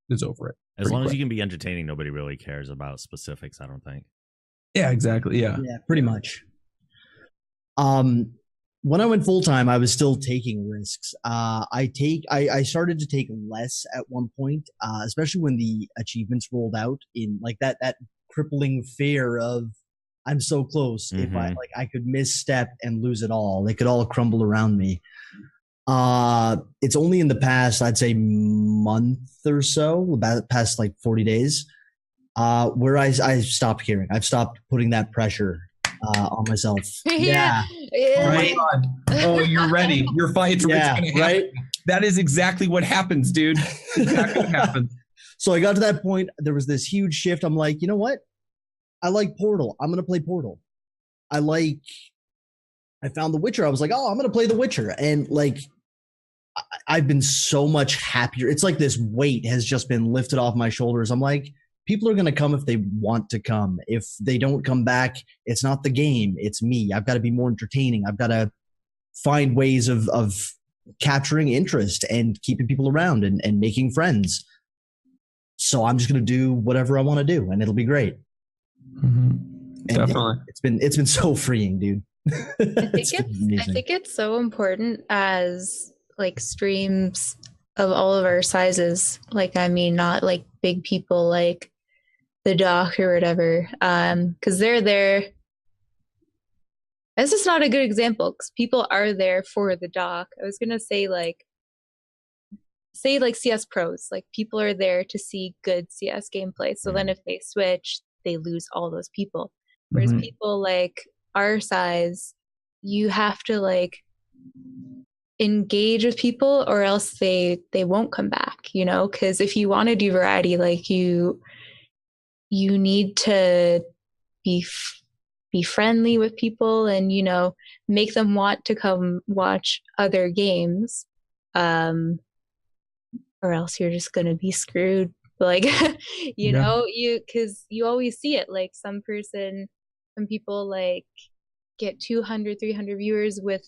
is over it. As long as you can be entertaining, nobody really cares about specifics, I don't think. Yeah, exactly. Yeah, pretty much. When I went full time, I was still taking risks. I started to take less at one point, especially when the achievements rolled out, in like that crippling fear of I'm so close. Mm-hmm. If I could misstep and lose it all, it could all crumble around me. It's only in the past, I'd say, month or so, about the past like 40 days, where I stopped caring. I've stopped putting that pressure on myself. Yeah. Oh my God. Oh, you're ready. You're fine. It's gonna happen. Right? That is exactly what happens, dude. Exactly what happens. So I got to that point. There was this huge shift. I'm like, you know what? I like Portal. I'm gonna play Portal. I found The Witcher. I was like, oh, I'm gonna play The Witcher, and like, I've been so much happier. It's like this weight has just been lifted off my shoulders. I'm like, people are going to come if they want to come. If they don't come back, it's not the game, it's me. I've got to be more entertaining. I've got to find ways of capturing interest and keeping people around and making friends. So I'm just going to do whatever I want to do, and it'll be great. Mm-hmm. Definitely. It's been so freeing, dude. I think it's so important as like streams of all of our sizes. Like, I mean, not like big people like the doc or whatever, because they're there. This is not a good example because people are there for the doc. I was gonna say like CS pros, like people are there to see good CS gameplay. So then if they switch, they lose all those people. Whereas people like our size, you have to like engage with people or else they won't come back, you know, because if you want to do variety, like you need to be friendly with people and, you know, make them want to come watch other games, or else you're just gonna be screwed, like you know, because you always see it, like some people like get 200 300 viewers with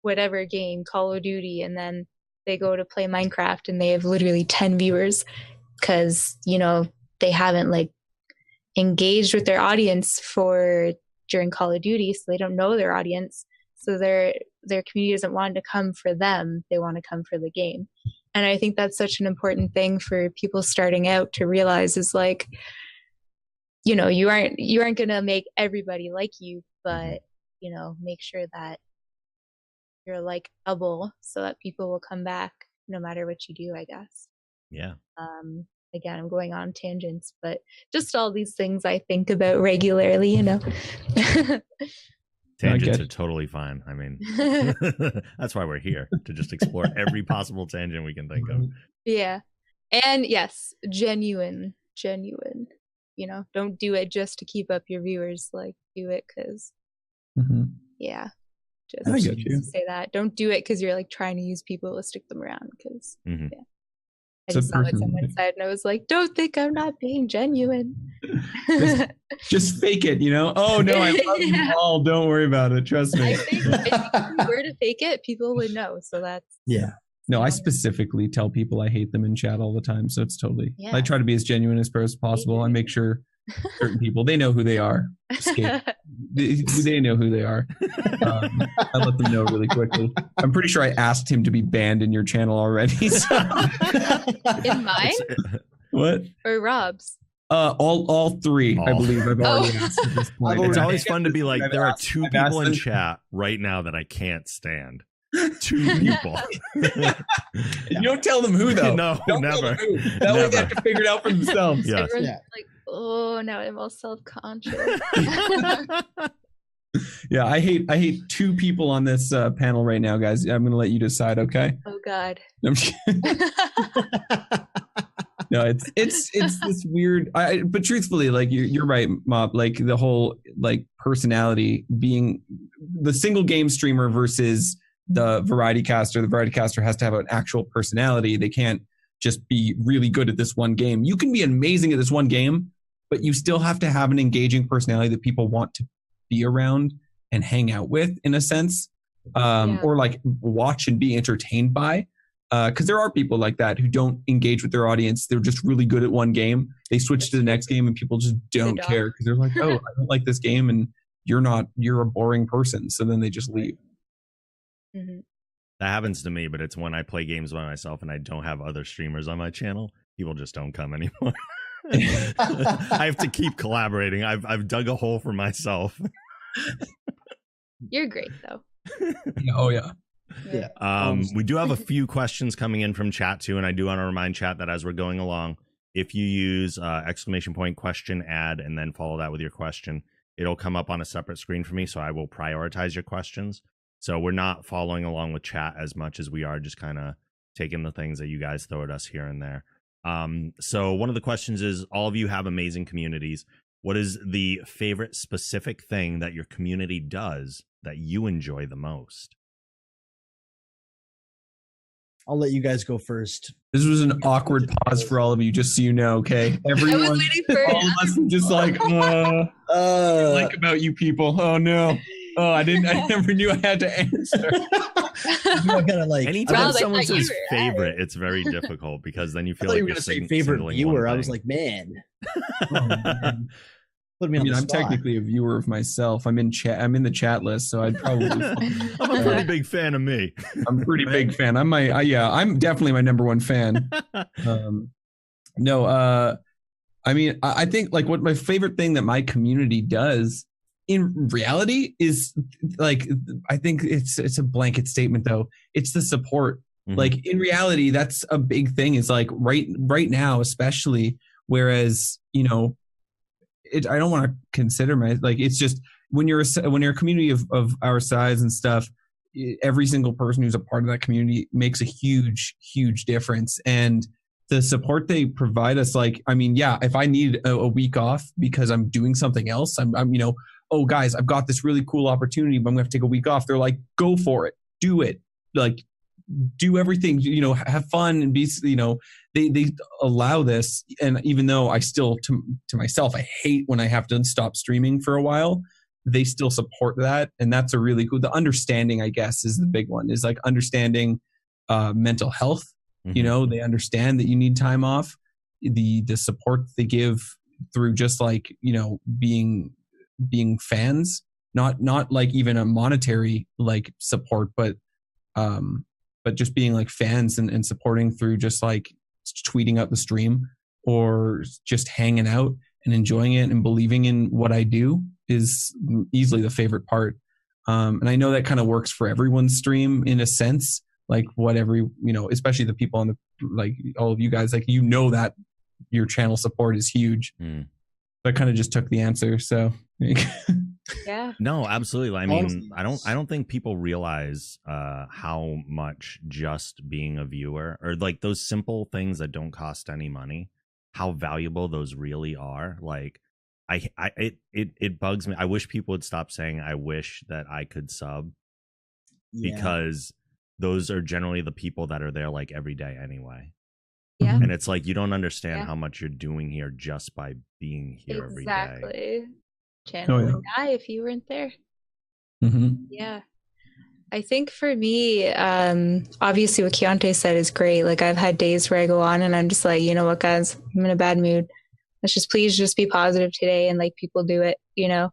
whatever game, Call of Duty, and then they go to play Minecraft and they have literally 10 viewers because, you know, they haven't like engaged with their audience during Call of Duty, so they don't know their audience, so their community doesn't want to come for them, they want to come for the game. And I think that's such an important thing for people starting out to realize, is like, you know, you aren't gonna make everybody like you, but you know, make sure that you're likable so that people will come back no matter what you do, I guess. Yeah. Again, I'm going on tangents, but just all these things I think about regularly, you know. Tangents are totally fine. I mean, that's why we're here, to just explore every possible tangent we can think of. Yeah. And yes, genuine, you know, don't do it just to keep up your viewers, like do it because yeah. I get you. Say that. Don't do it because you're like trying to use people to stick them around. Because I just saw what someone said, and I was like, "Don't think I'm not being genuine." just fake it, you know. Oh no, I love you all. Don't worry about it. Trust me. I think if you were to fake it, people would know. So that's No, I specifically tell people I hate them in chat all the time. So it's totally. I try to be as genuine as possible. I make sure certain people. They know who they are. They know who they are. I let them know really quickly. I'm pretty sure I asked him to be banned in your channel already. So. In mine? What? Or Rob's? All three, I believe. I've already asked at this point. It's always fun to be like, there are two people in chat right now that I can't stand. Two people. You don't tell them who, though. No, don't never. That way they have to figure it out for themselves. Yes. Everyone's like, oh, now I'm all self-conscious. Yeah, I hate two people on this panel right now, guys. I'm gonna let you decide, okay? Oh God. No, I'm just no, it's this weird. But truthfully, like you're right, Mob. Like the whole like personality being the single game streamer versus the variety caster. The variety caster has to have an actual personality. They can't just be really good at this one game. You can be amazing at this one game, but you still have to have an engaging personality that people want to be around and hang out with, in a sense, or like watch and be entertained by. Because there are people like that who don't engage with their audience. They're just really good at one game. They switch to the next game and people just don't care because they're like, oh, I don't like this game and you're a boring person. So then they just leave. Mm-hmm. That happens to me, but it's when I play games by myself and I don't have other streamers on my channel. People just don't come anymore. I have to keep collaborating. I've dug a hole for myself. You're great though. Oh yeah. We do have a few questions coming in from chat too, and I do want to remind chat that as we're going along, if you use ! question add and then follow that with your question, it'll come up on a separate screen for me, so I will prioritize your questions. So we're not following along with chat as much as we are just kind of taking the things that you guys throw at us here and there. So one of the questions is, all of you have amazing communities. What is the favorite specific thing that your community does that you enjoy the most? I'll let you guys go first. This was an awkward pause for all of you, just so you know, okay? Everyone, I was waiting for all of us are just like, like about you people. Oh no. Oh, I never knew I had to answer. Anytime someone says favorite, it's very difficult because then you feel like you're going to say favorite viewer. I was like, man. Put me on the I'm spot. technically a viewer of myself. I'm in chat. I'm in the chat list, so I'd probably. I'm a pretty big fan of me. I'm a pretty big fan. I'm definitely my number one fan. I mean, I think like what my favorite thing that my community does in reality is like, I think it's a blanket statement though. It's the support. Mm-hmm. Like in reality, that's a big thing. Is like right now, especially. Whereas I don't want to consider it's just when you're a community of our size and stuff, every single person who's a part of that community makes a huge difference. And the support they provide us, like, I mean, yeah, if I need a week off because I'm doing something else, I'm oh guys, I've got this really cool opportunity, but I'm gonna have to take a week off. They're like, go for it, do it, like do everything, have fun and be, they allow this. And even though I still to myself, I hate when I have to stop streaming for a while, they still support that. And that's a really cool, the understanding, I guess, is the big one, is like understanding mental health. Mm-hmm. They understand that you need time off, the support they give through just like, being fans, not like even a monetary like support, but just being like fans and supporting through just like tweeting out the stream or just hanging out and enjoying it and believing in what I do is easily the favorite part. And I know that kind of works for everyone's stream in a sense, like especially the people on the, like all of you guys, like, that your channel support is huge. I kind of just took the answer. So yeah. No, absolutely. I mean, I don't think people realize how much just being a viewer or like those simple things that don't cost any money, how valuable those really are. Like it bugs me. I wish people would stop saying I wish that I could sub, because those are generally the people that are there like every day anyway. Yeah. And it's like, you don't understand how much you're doing here just by being here every day. Exactly. Channel would die if you weren't there. Mm-hmm. Yeah. I think for me, obviously what Kyente said is great. Like I've had days where I go on and I'm just like, you know what, guys, I'm in a bad mood. it's just please just be positive today and like people do it, you know.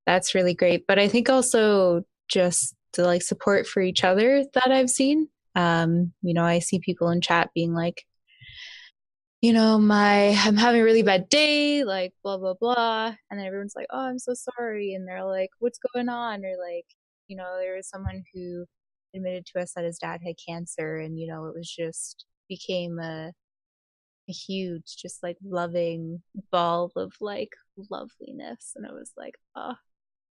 That's really great. But I think also just the like support for each other that I've seen. You know, I see people in chat being like, you know, I'm having a really bad day, like blah blah blah, and then everyone's like, oh, I'm so sorry, and they're like, what's going on? Or like, you know, there was someone who admitted to us that his dad had cancer, and you know, it was just became a huge, just like loving ball of like loveliness, and it was like, oh,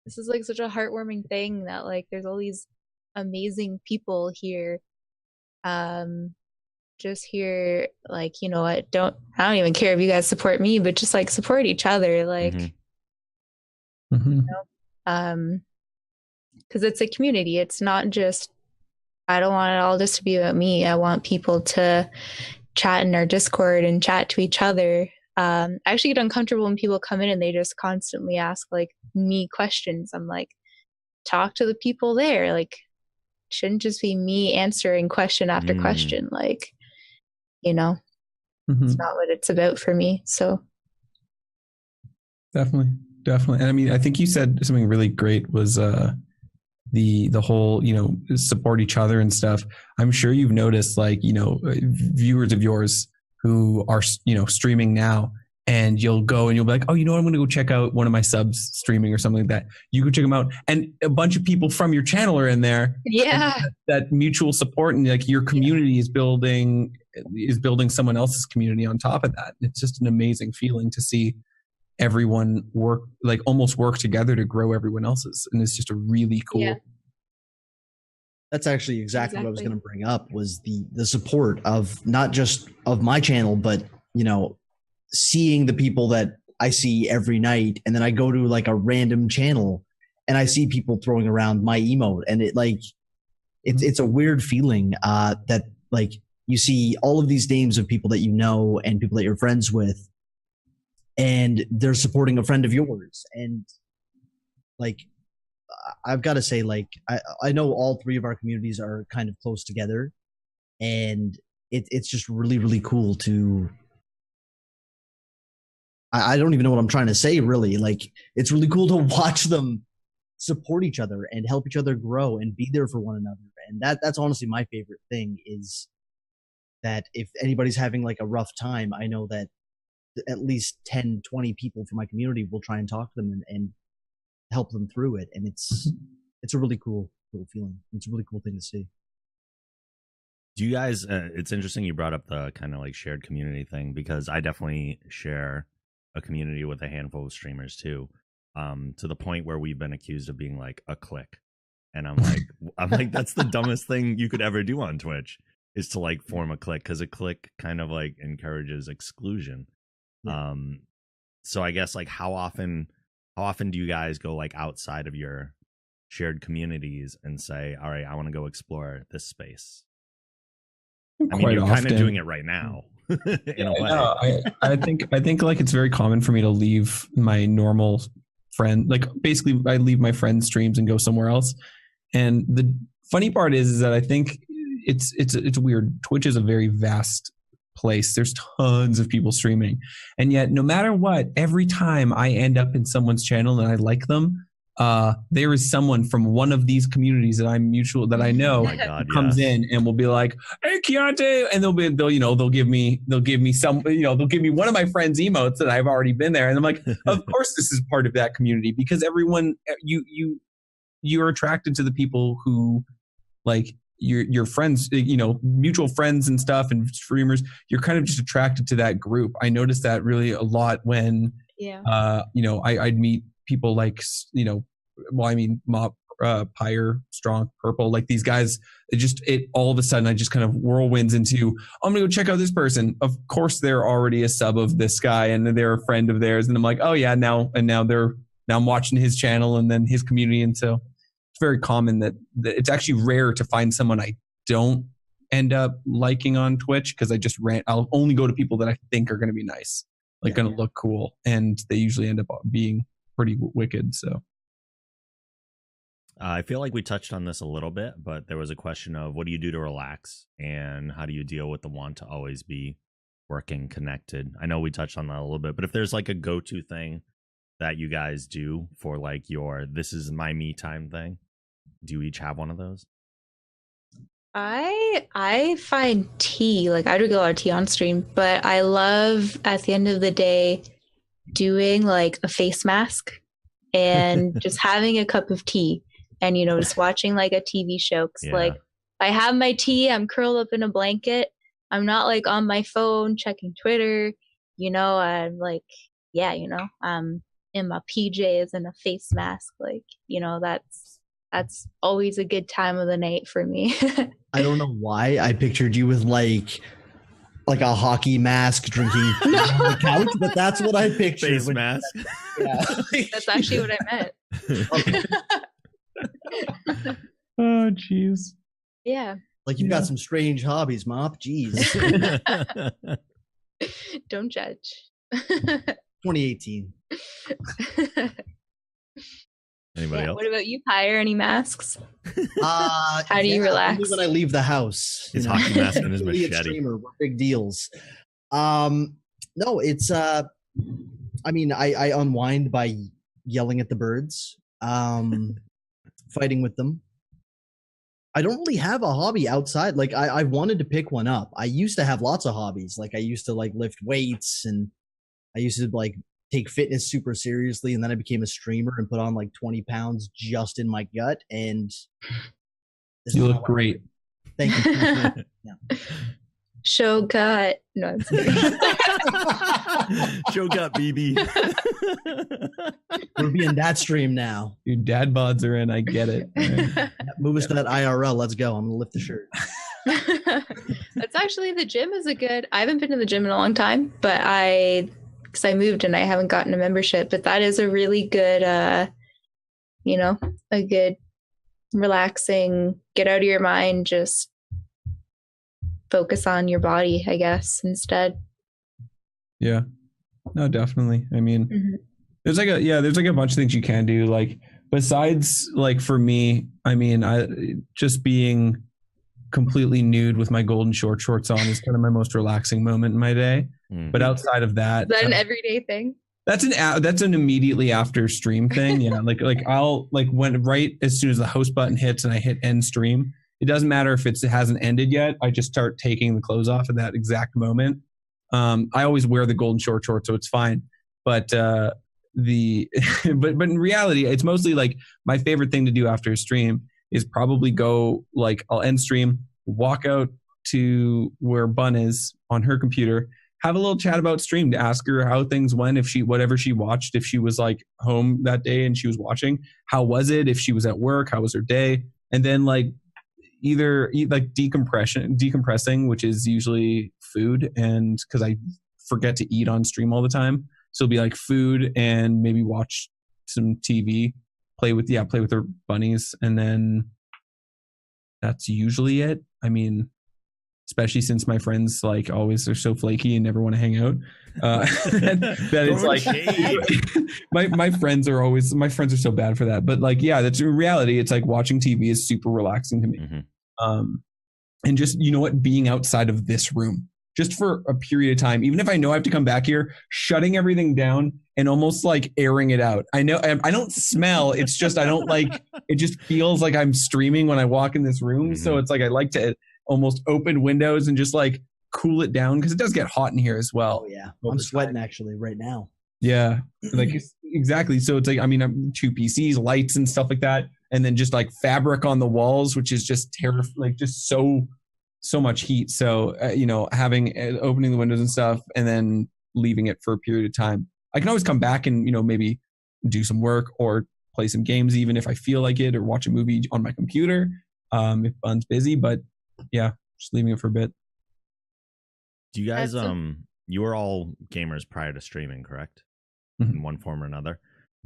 this is like such a heartwarming thing that like there's all these amazing people here, just here, like, you know what, I don't even care if you guys support me, but just like support each other, like, Mm-hmm. you know, because it's a community. It's not just, I don't want it all just to be about me. I want people to chat in our Discord and chat to each other. I actually get uncomfortable when people come in and they just constantly ask like me questions. I'm like, talk to the people there. Like, shouldn't just be me answering question after question. Like, you know, it's not what it's about for me. So definitely. And I mean, I think you said something really great was the whole, you know, support each other and stuff. I'm sure you've noticed, like, you know, viewers of yours who are, you know, streaming now, and you'll go and you'll be like, oh, you know what, I'm going to go check out one of my subs streaming or something like that. You go check them out, and a bunch of people from your channel are in there. Yeah, that mutual support, and like your community is building someone else's community on top of that. It's just an amazing feeling to see everyone almost work together to grow everyone else's, and it's just a really cool. Yeah. That's actually exactly what I was going to bring up, was the support of not just of my channel, but, you know, seeing the people that I see every night, and then I go to like a random channel and I see people throwing around my emote, and it like it's a weird feeling that like you see all of these names of people that you know and people that you're friends with, and they're supporting a friend of yours. And like, I've got to say, like, I know all three of our communities are kind of close together, and it's just really, really cool to, I don't even know what I'm trying to say, really. Like, it's really cool to watch them support each other and help each other grow and be there for one another. And that's honestly my favorite thing, is that if anybody's having like a rough time, I know that at least 10, 20 people from my community will try and talk to them and help them through it. And it's a really cool feeling. It's a really cool thing to see. Do you guys, it's interesting you brought up the kind of like shared community thing, because I definitely share a community with a handful of streamers too, to the point where we've been accused of being like a clique. And I'm like, that's the dumbest thing you could ever do on Twitch, is to like form a clique, because a clique kind of like encourages exclusion. Yeah. So I guess like how often do you guys go like outside of your shared communities and say, all right, I want to go explore this space? I mean, you're kind of doing it right now. In a way. No, I think like it's very common for me to leave my normal friend, like basically I leave my friend streams and go somewhere else. And the funny part is that I think it's weird. Twitch is a very vast place. There's tons of people streaming, and yet no matter what, every time I end up in someone's channel and I like them, there is someone from one of these communities that I know comes in and will be like, hey, Kyente, and they'll give me one of my friends' emotes that I've already been there, and I'm like, of course this is part of that community, because everyone, you're attracted to the people who like your friends, you know, mutual friends and stuff, and streamers. You're kind of just attracted to that group. I noticed that really a lot when, you know, I'd meet people like, you know, well, I mean, Pyre, Strong, Purple, like these guys, it all of a sudden I just kind of whirlwinds into, I'm gonna go check out this person. Of course, they're already a sub of this guy and they're a friend of theirs, and I'm like, oh yeah, now I'm watching his channel and then his community, and so it's very common that it's actually rare to find someone I don't end up liking on Twitch, because I'll only go to people that I think are going to be nice, like going to look cool, and they usually end up being pretty wicked. So I feel like we touched on this a little bit, but there was a question of what do you do to relax, and how do you deal with the want to always be working connected. I know we touched on that a little bit, but if there's like a go-to thing that you guys do for like your this is my me time thing, do you each have one of those? I find tea, like I drink a lot of tea on stream, but I love at the end of the day doing like a face mask and just having a cup of tea and just watching like a TV show. 'Cause like I have my tea, I'm curled up in a blanket. I'm not like on my phone checking Twitter, I'm like, I'm in my PJs and a face mask. Like, that's always a good time of the night for me. I don't know why I pictured you with like a hockey mask drinking on the couch, but that's what I pictured. Face mask. Yeah. That's actually what I meant. Oh, jeez. Yeah. Like you've got some strange hobbies, Mop. Jeez. Don't judge. 2018. Anybody else? What about you, Pyre? Any masks? How do you relax? Only when I leave the house. His hockey mask and his Usually machete. Streamer, we're big deals. No, it's I unwind by yelling at the birds, fighting with them. I don't really have a hobby outside. Like I wanted to pick one up. I used to have lots of hobbies. Like I used to like lift weights, and I used to like take fitness super seriously. And then I became a streamer and put on like 20 pounds just in my gut. And you look great. Thank you. Yeah. Show gut. No, I'm kidding. Show gut, BB. We're being that stream now. Your dad bods are in. I get it. Right. Move us to that IRL. Let's go. I'm gonna lift the shirt. That's actually, the gym is I haven't been to the gym in a long time, but because I moved and I haven't gotten a membership, but that is a really good, a good relaxing, get out of your mind, just focus on your body, I guess, instead. Yeah, no, definitely. I mean, there's like a bunch of things you can do. Like besides, like for me, I mean, I just being completely nude with my golden shorts on is kind of my most relaxing moment in my day. But outside of that, is that an everyday thing? That's an immediately after stream thing. Yeah, like I'll like when right as soon as the host button hits and I hit end stream. It doesn't matter if it hasn't ended yet. I just start taking the clothes off at that exact moment. I always wear the golden shorts, so it's fine. But but in reality, it's mostly like my favorite thing to do after a stream is probably go like I'll end stream, walk out to where Bun is on her computer, have a little chat about stream to ask her how things went, if whatever she watched, if she was like home that day and she was watching, how was it? If she was at work, how was her day? And then like either like decompressing, which is usually food, and because I forget to eat on stream all the time, so it'll be like food and maybe watch some TV, play with her bunnies, and then that's usually it. I mean, especially since my friends like always are so flaky and never want to hang out, that it's like my friends are so bad for that. But like, yeah, that's in reality. It's like watching TV is super relaxing to me. And just, being outside of this room just for a period of time, even if I know I have to come back here, shutting everything down and almost like airing it out. I know I don't smell. It's just, I don't like, it just feels like I'm streaming when I walk in this room. So it's like, I like to almost open windows and just like cool it down, because it does get hot in here as well. Oh yeah, I'm sweating actually right now. Yeah, like exactly. So it's like, I mean, I'm 2 PCs, lights and stuff like that, and then just like fabric on the walls, which is just like just so much heat. So opening the windows and stuff, and then leaving it for a period of time. I can always come back and maybe do some work or play some games, even if I feel like it, or watch a movie on my computer if Bun's busy. But yeah, just leaving it for a bit. Do you guys you were all gamers prior to streaming, correct? In one form or another.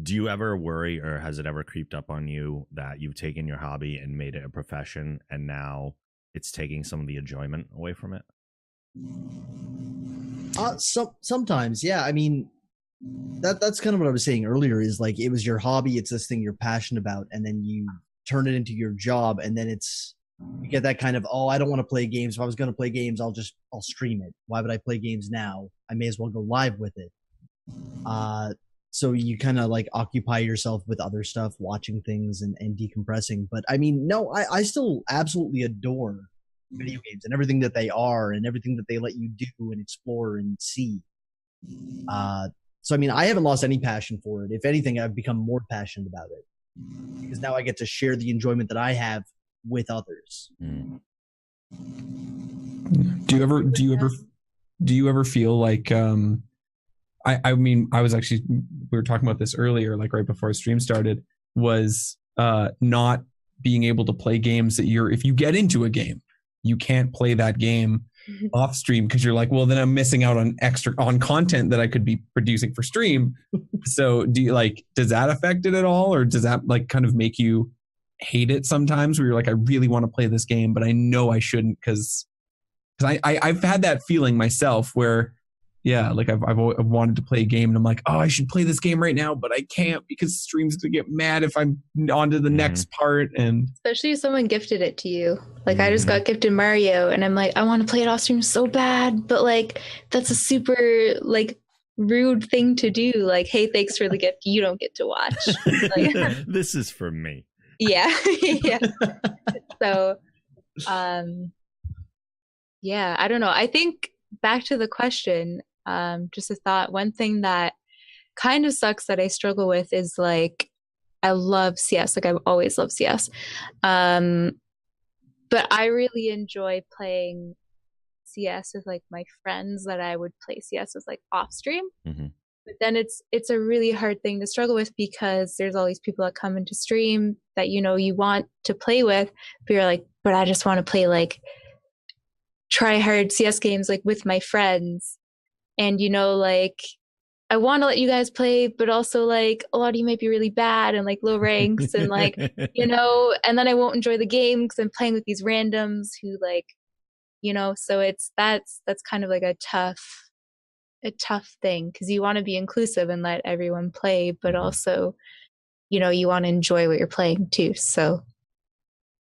Do you ever worry, or has it ever creeped up on you that you've taken your hobby and made it a profession, and now it's taking some of the enjoyment away from it? Sometimes, yeah. I mean, that's kind of what I was saying earlier, is like, it was your hobby, it's this thing you're passionate about, and then you turn it into your job, and then it's You get that kind of, oh, I don't want to play games. If I was going to play games, I'll stream it. Why would I play games now? I may as well go live with it. So you kind of like occupy yourself with other stuff, watching things and decompressing. But I mean, no, I still absolutely adore video games and everything that they are and everything that they let you do and explore and see. So, I mean, I haven't lost any passion for it. If anything, I've become more passionate about it because now I get to share the enjoyment that I have with others. Do you ever feel like, I mean, I was actually, we were talking about this earlier, like right before stream started, was not being able to play games that if you get into a game, you can't play that game off stream because you're like, well, then I'm missing out on content that I could be producing for stream. So does that affect it at all? Or does that like kind of make you hate it sometimes where you're like, I really want to play this game, but I know I shouldn't because I've had that feeling myself where, yeah, like I've wanted to play a game and I'm like, oh, I should play this game right now, but I can't because stream's gonna get mad if I'm on to the next part. And especially if someone gifted it to you. Like I just got gifted Mario and I'm like, I want to play it off stream so bad, but like that's a super like rude thing to do. Like, hey, thanks for the gift. You don't get to watch. Like, this is for me. Yeah. Yeah. So yeah, I don't know. I think back to the question, just a thought. One thing that kind of sucks that I struggle with is like, I love CS. Like I've always loved CS. But I really enjoy playing CS with like my friends that I would play CS with like off stream. But then it's a really hard thing to struggle with because there's all these people that come into stream that, you know, you want to play with, but you're like, but I just want to play like try hard CS games like with my friends. And, you know, like I want to let you guys play, but also like a lot of you might be really bad and like low ranks and like, you know, and then I won't enjoy the game because I'm playing with these randoms who like, you know, so that's kind of like a tough thing because you want to be inclusive and let everyone play, but also, you know, you want to enjoy what you're playing too. So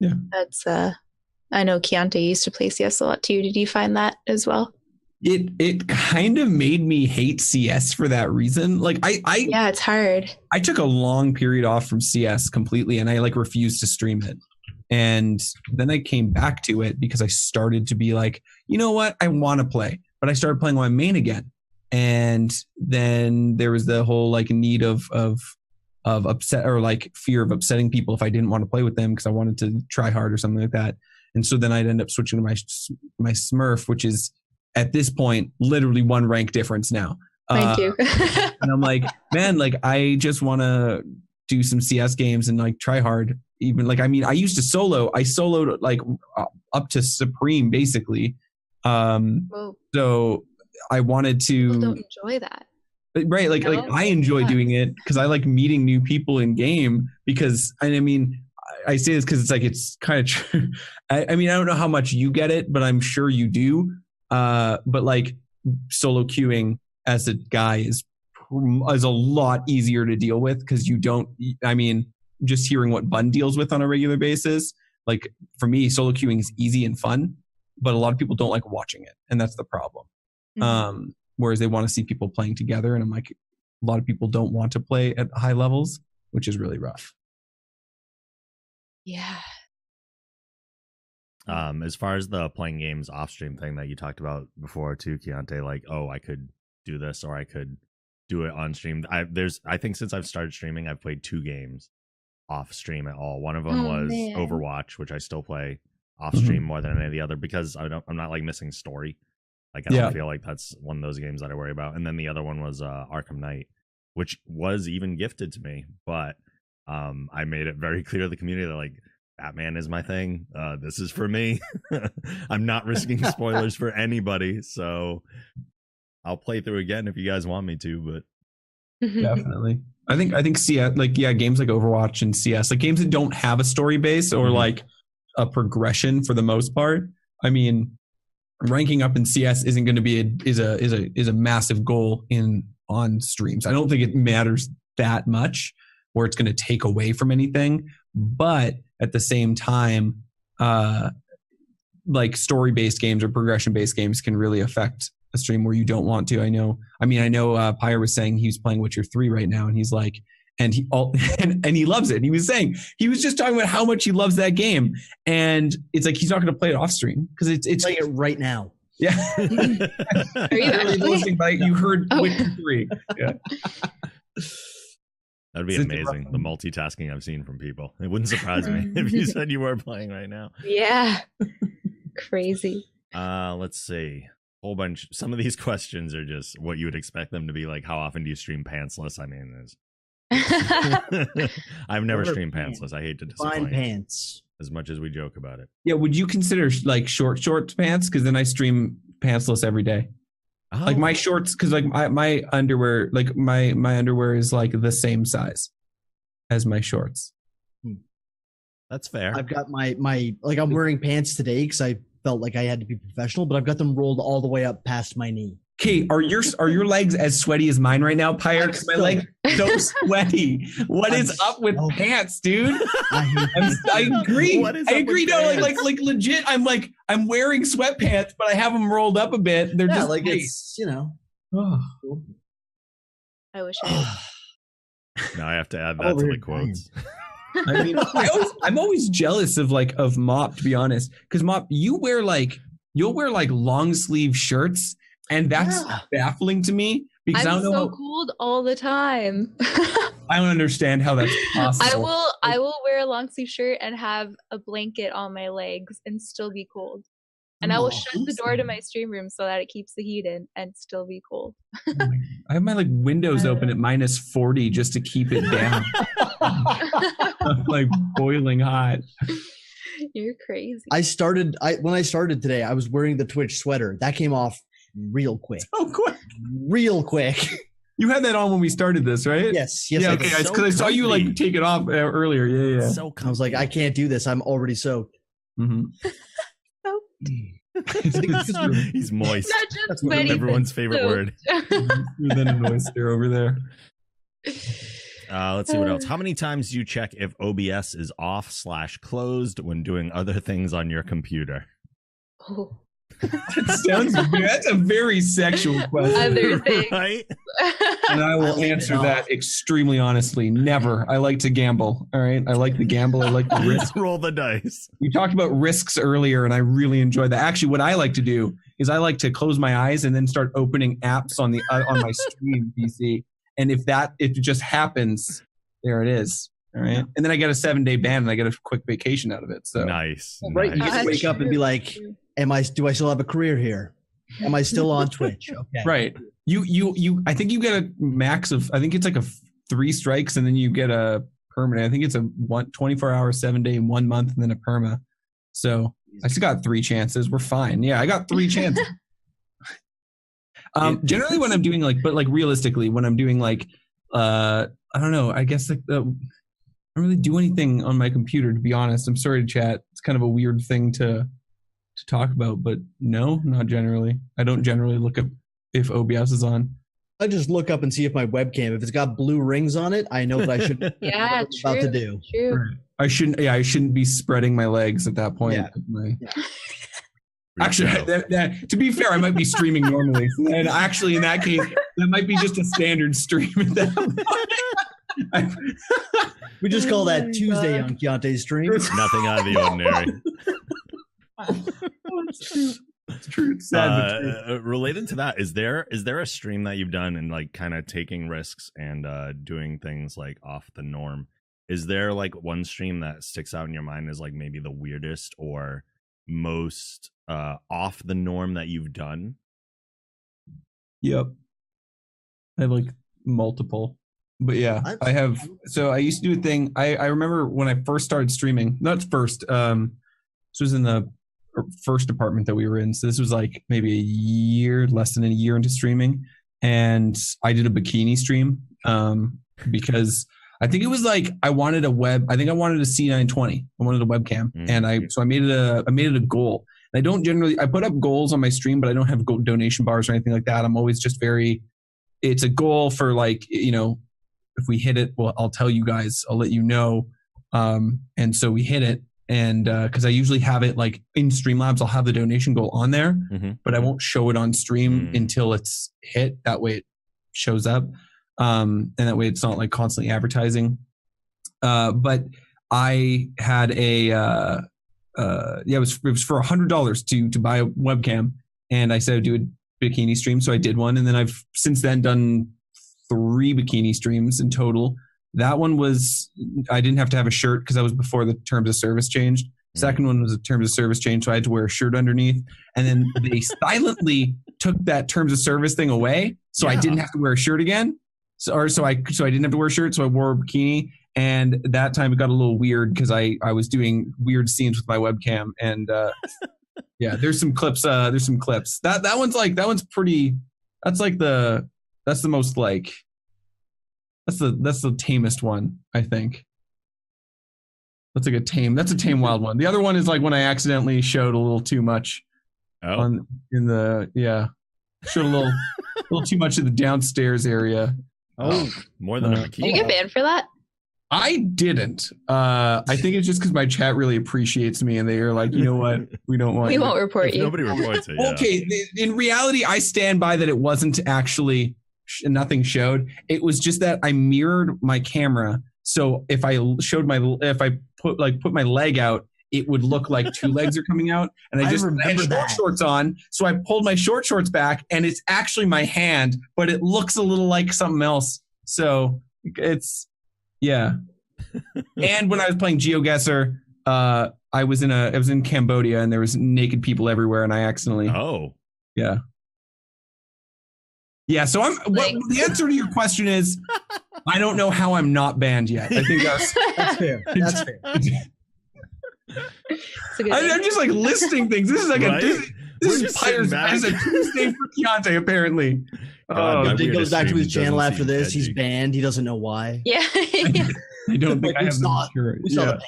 yeah, that's I know Kyente used to play CS a lot too. Did you find that as well? It kind of made me hate CS for that reason. Like yeah, it's hard. I took a long period off from CS completely and I like refused to stream it. And then I came back to it because I started to be like, you know what? I want to play, but I started playing on my main again. And then there was the whole like need of upset or like fear of upsetting people if I didn't want to play with them because I wanted to try hard or something like that. And so then I'd end up switching to my Smurf, which is at this point literally one rank difference now. Mine too. And I'm like, man, like I just want to do some CS games and like try hard. Even like, I mean, I used to solo. I soloed like up to Supreme basically. So I wanted to. People don't enjoy that. Right, like I enjoy doing it because I like meeting new people in game. Because I mean, I say this because it's like it's kind of true. I mean, I don't know how much you get it, but I'm sure you do. But like solo queuing as a guy is a lot easier to deal with because you don't. I mean, just hearing what Bun deals with on a regular basis, like for me, solo queuing is easy and fun, but a lot of people don't like watching it, and that's the problem. Whereas they want to see people playing together. And I'm like, a lot of people don't want to play at high levels, which is really rough. Yeah. As far as the playing games off stream thing that you talked about before too, Kyente, like, oh, I could do this or I could do it on stream. I think since I've started streaming, I've played 2 games off stream at all. One of them was Overwatch, which I still play off stream more than any of the other because I'm not like missing story. Like I don't feel like that's one of those games that I worry about. And then the other one was Arkham Knight, which was even gifted to me. But I made it very clear to the community that like Batman is my thing. This is for me. I'm not risking spoilers for anybody. So I'll play through again if you guys want me to. But definitely, I think CS, like games like Overwatch and CS, like games that don't have a story base or like a progression for the most part. I mean, ranking up in CS isn't going to be a massive goal on streams. I don't think it matters that much where it's going to take away from anything. But at the same time, like story-based games or progression-based games can really affect a stream where you don't want to. I know Pyre was saying he was playing Witcher 3 right now, and he's like, and he loves it. And he was saying, he was just talking about how much he loves that game. And it's like, he's not going to play it off stream because it's playing it right now. Yeah. Are you actually? You heard Witcher 3. Yeah. That'd be amazing. The multitasking I've seen from people. It wouldn't surprise me if you said you were playing right now. Yeah. Crazy. Let's see. Whole bunch. Some of these questions are just what you would expect them to be. Like, how often do you stream pantsless? I mean, I've never streamed pantsless. I hate to disappoint. Fine pants. As much as we joke about it. Yeah. Would you consider like short pants? Because then I stream pantsless every day. Oh. Like my shorts, because like my underwear, like my underwear is like the same size as my shorts. That's fair. I've got my like I'm wearing pants today because I felt like I had to be professional, but I've got them rolled all the way up past my knee. Okay, are your legs as sweaty as mine right now, Pyre? Because my legs are so sweaty. What is up with pants, dude? I agree. I agree. No, like legit. I'm wearing sweatpants, but I have them rolled up a bit. They're just like it's I wish I. Now I have to add that to the quotes. I mean, I'm always jealous of Mop, to be honest, because Mop, you'll wear long sleeve shirts. And that's baffling to me because I'm I don't know so cold all the time. I don't understand how that's possible. I will wear a long sleeve shirt and have a blanket on my legs and still be cold. And I will shut the door to my stream room so that it keeps the heat in and still be cold. I have my windows open at -40 just to keep it down. I'm boiling hot. You're crazy. When I started today, I was wearing the Twitch sweater. That came off real quick. Real quick. You had that on when we started this, right? Yes. Yeah, okay. Because I saw you take it off earlier. Yeah. So I was like, I can't do this. I'm already soaked. Mm-hmm. He's moist. Not just That's sweaty, everyone's favorite word. Then a moisture over there. Let's see what else. How many times do you check if OBS is off/closed when doing other things on your computer? Oh. That's a very sexual question. Other things. Right? And I will answer that extremely honestly. Never. I like to gamble. All right. I like to gamble. I like to risk. Roll the dice. We talked about risks earlier, and I really enjoy that. Actually, what I like to do is I like to close my eyes and then start opening apps on my stream PC. And if it just happens, there it is. All right. And then I get a 7-day ban and I get a quick vacation out of it. So nice. Right. You just wake up and be like, do I still have a career here? Am I still on Twitch? Okay. Right. You I think you get a max of, I think it's like 3 strikes and then you get a permanent. I think it's a 24-hour, 7-day, 1 month, and then a perma. So I still got 3 chances. We're fine. Yeah, I got 3 chances. Generally when I'm doing realistically, when I'm doing I don't know, I guess I don't really do anything on my computer, to be honest. I'm sorry to chat. It's kind of a weird thing to talk about, but no, not generally. I don't generally look up if OBS is on. I just look up and see if my webcam, if it's got blue rings on it, I know that I should yeah, true, about to do. True. I shouldn't be spreading my legs at that point. Yeah. Actually, to be fair, I might be streaming normally. And actually, in that case, that might be just a standard stream at that point. We just call that Tuesday on Kyente stream. Nothing out of the ordinary. It's true. It's sad, but true. Related to that, is there a stream that you've done and kind of taking risks and doing things off the norm? Is there one stream that sticks out in your mind as maybe the weirdest or most off the norm that you've done? Yep. I have multiple. But yeah, I have. So I used to do a thing. I remember when I first started streaming, not first, this was in the first apartment that we were in. So this was maybe less than a year into streaming. And I did a bikini stream because I think it was I wanted a C920. I wanted a webcam. Mm-hmm. And I made it a goal. And I put up goals on my stream, but I don't have donation bars or anything like that. I'm always just it's a goal for if we hit it, well, I'll tell you guys, I'll let you know. And so we hit it. and because I usually have it like in Streamlabs, I'll have the donation goal on there, but I won't show it on stream until it's hit. That way it shows up, and that way it's not like constantly advertising. But I had it was for $100 to buy a webcam, and I said I'd do a bikini stream, so I did one, and then I've since then done 3 bikini streams in total. That one was, I didn't have to have a shirt because that was before the terms of service changed. Second one was a terms of service change, so I had to wear a shirt underneath, and then they silently took that terms of service thing away, so I didn't have to wear a shirt again. So I didn't have to wear a shirt, so I wore a bikini. And that time it got a little weird because I was doing weird scenes with my webcam, and yeah, there's some clips. That one's pretty. That's the most like. That's the tamest one, I think. That's a tame wild one. The other one is like when I accidentally showed a little too much. Showed a little too much in the downstairs area. More than a bikini. Did you get banned for that? I didn't. I think it's just because my chat really appreciates me, and they are like, you know what, we won't report you. Nobody reports it. Yeah. Okay, in reality, I stand by that. It wasn't actually nothing showed. It was just that I mirrored my camera, so if I put my leg out, it would look like 2 legs are coming out, and I had shorts on, so I pulled my short shorts back, and it's actually my hand, but it looks a little like something else. So it's. Yeah. And when I was playing GeoGuessr, I was in Cambodia, and there was naked people everywhere, and I accidentally. Yeah. So the answer to your question is, I don't know how I'm not banned yet. I think that's fair. That's fair. I'm just like listing things. This is like this is a Tuesday for Kyente, apparently. He goes back to his channel after this. He's banned. He doesn't know why. Yeah. I don't think I have the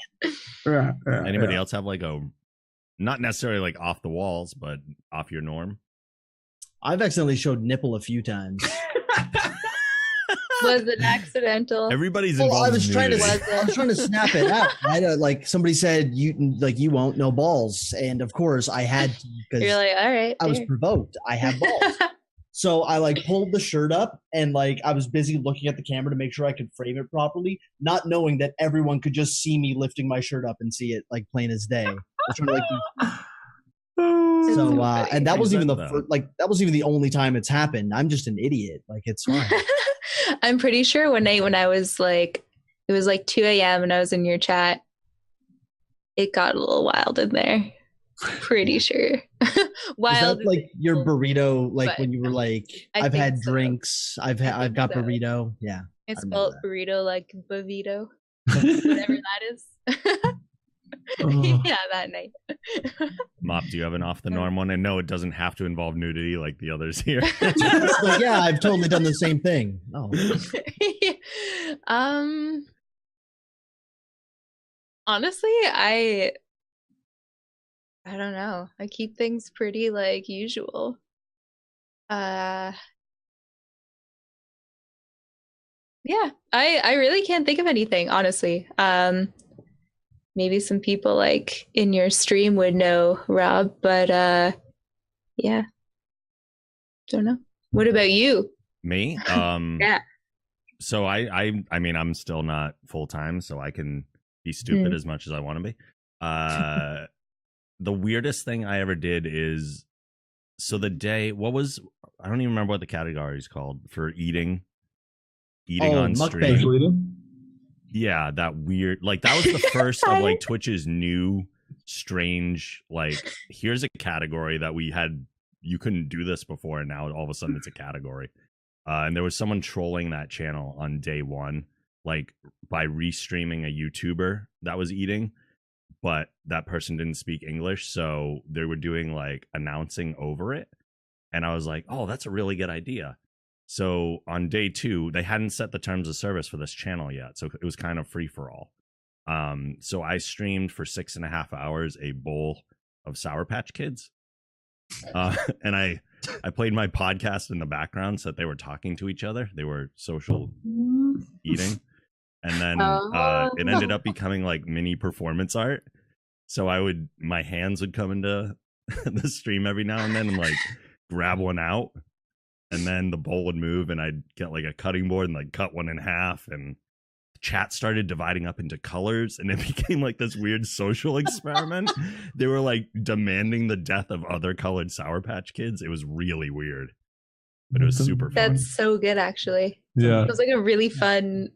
Anybody else have like a, not necessarily like off the walls, but off your norm? I've accidentally showed nipple a few times. Was it accidental? Everybody's involved. I was trying to snap it out. Like somebody said, you won't, no balls, and of course I had to, because you're like, all right. I was provoked. I have balls. So I like pulled the shirt up, and like I was busy looking at the camera to make sure I could frame it properly, not knowing that everyone could just see me lifting my shirt up and see it like plain as day. So and that was even that was even the only time it's happened. I'm just an idiot. Like, it's fine. I'm pretty sure when I was like, it was like 2 a.m. and I was in your chat, it got a little wild in there. Pretty sure. Wild. Is that like your burrito? Like when you were like, I've had drinks. I've got burrito. Yeah. I spelled burrito like bovito, whatever that is. Yeah, that night. Mop, do you have an off the norm one? And no, it doesn't have to involve nudity like the others here. Like, yeah, I've totally done the same thing. Oh. Honestly, I don't know. I keep things pretty like usual. Yeah, I really can't think of anything, honestly. Maybe some people like in your stream would know, Rob, but yeah. Don't know. What about you? Me? Yeah. So I mean, I'm still not full time, so I can be stupid as much as I want to be. The weirdest thing I ever did is, so the day, I don't even remember what the category is called for eating on stream. Yeah, that weird, like that was the first of like Twitch's new strange, like, here's a category that you couldn't do this before, and now all of a sudden it's a category. And there was someone trolling that channel on day one, like by restreaming a YouTuber that was eating, but that person didn't speak English, so they were doing like announcing over it. And I was like, oh, that's a really good idea. So on day 2, they hadn't set the terms of service for this channel yet, so it was kind of free for all. So I streamed for 6.5 hours a bowl of Sour Patch Kids, and I played my podcast in the background so that they were talking to each other. They were social eating, and then it ended up becoming like mini performance art. So my hands would come into the stream every now and then and like grab one out, and then the bowl would move and I'd get like a cutting board and like cut one in half, and chat started dividing up into colors, and it became like this weird social experiment. They were like demanding the death of other colored Sour Patch Kids. It was really weird, but it was super fun. That's so good, actually. Yeah. It was like a really fun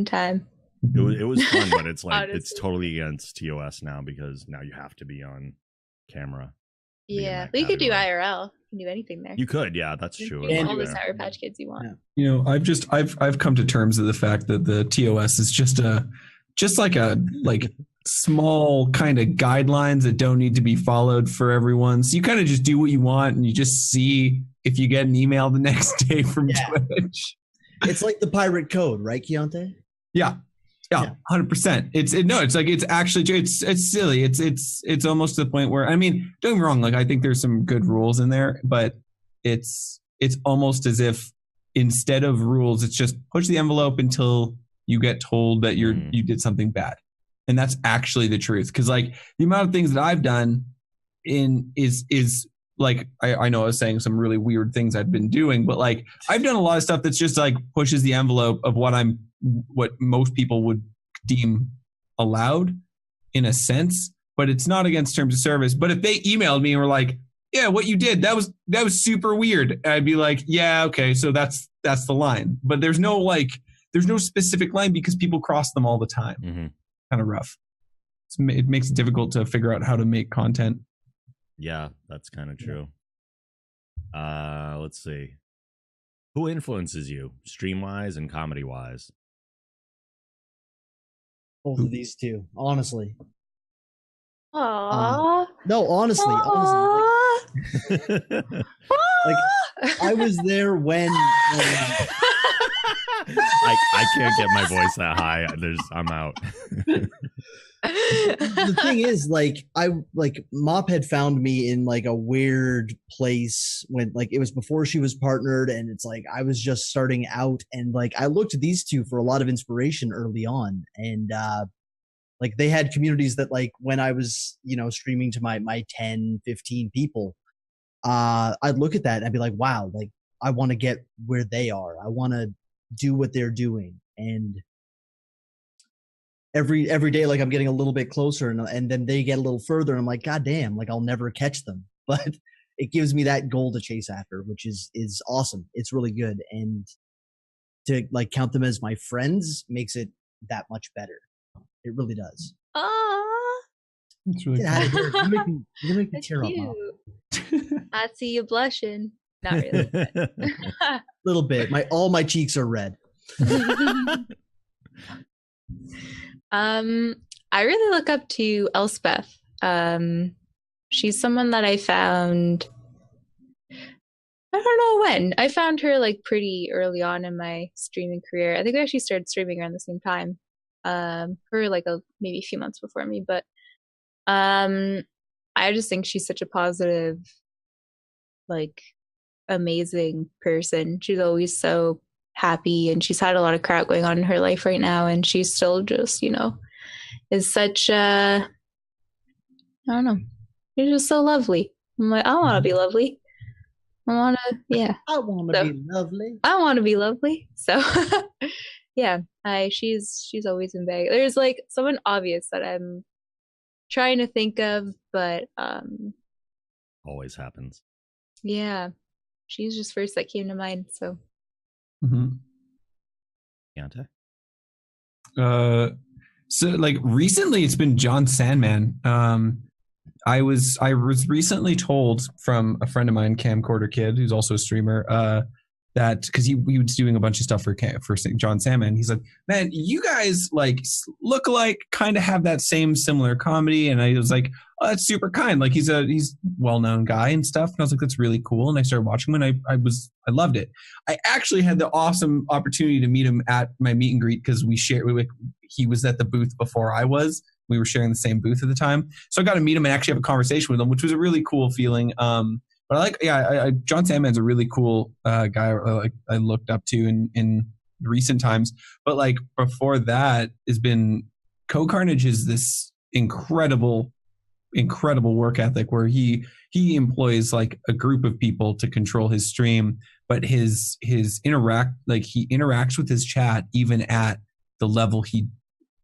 time. It was fun, but it's like Honestly. it's totally against TOS now, because now you have to be on camera. Yeah, that but you could do category. IRL. You can do anything there. You could, yeah, that's You true. can do And- all the Yeah. Sour Patch Kids you want. Yeah. I've come to terms with the fact that the TOS is just like small kind of guidelines that don't need to be followed for everyone. So you kind of just do what you want, and you just see if you get an email the next day from Yeah. Twitch. It's like the pirate code, right, Kyente? Yeah, Yeah. 100%. It's silly. It's almost to the point where, I mean, don't get me wrong. Like, I think there's some good rules in there, but it's almost as if instead of rules, it's just push the envelope until you get told that you did something bad, and that's actually the truth. Because like the amount of things that I've done is like, I know I was saying some really weird things I've been doing, but like I've done a lot of stuff that's just like pushes the envelope of what most people would deem allowed in a sense, but it's not against terms of service. But if they emailed me and were like, yeah, what you did, that was super weird, I'd be like, yeah, okay, so that's the line. But there's no specific line because people cross them all the time. Mm-hmm. Kind of rough. It makes it difficult to figure out how to make content. Yeah, that's kind of true. Let's see. Who influences you, stream-wise and comedy-wise? Both of these two, honestly. Aww. No, honestly. Like, I was there when I can't get my voice that high. I'm out. the thing is, Mop had found me in like a weird place when like it was before she was partnered, and it's like I was just starting out, and like I looked to these two for a lot of inspiration early on, and like they had communities that like when I was, streaming to my 10, 15 people, I'd look at that and I'd be like, wow, like I want to get where they are. I want to do what they're doing. And every day, like I'm getting a little bit closer, and then they get a little further. And I'm like, God damn, like I'll never catch them. But it gives me that goal to chase after, which is awesome. It's really good. And to like count them as my friends makes it that much better. It really does. Aww. It's really Get out of here. You make me That's tear up, Mom. cute. I see you blushing. Not really. but- Little bit. All my cheeks are red. I really look up to Elspeth. She's someone that I found, I don't know when. I found her like pretty early on in my streaming career. I think I actually started streaming around the same time. Her like maybe a few months before me, but I just think she's such a positive, like amazing person. She's always so happy, and she's had a lot of crap going on in her life right now, and she's still just, is such a, I don't know, you're just so lovely. I'm like, I want to be lovely. I want to be lovely. I want to be lovely. So yeah, she's always been big. There's like someone obvious that I'm trying to think of, but Always happens. yeah, she's just first that came to mind. So Kyente? So like recently it's been John Sandman. I was recently told from a friend of mine, Camcorder Kid, who's also a streamer, that because he was doing a bunch of stuff for John Sandman. He's like, man, you guys like look alike, kind of have that same similar comedy. And I was like, oh, that's super kind. Like he's well-known guy and stuff. And I was like, that's really cool. And I started watching him, and I loved it. I actually had the awesome opportunity to meet him at my meet and greet because he was at the booth before I was. We were sharing the same booth at the time. So I got to meet him and actually have a conversation with him, which was a really cool feeling. But John Sandman's a really cool guy I looked up to in recent times. But like before that has been Co-Carnage is this incredible work ethic where he employs like a group of people to control his stream, but he interacts with his chat even at the level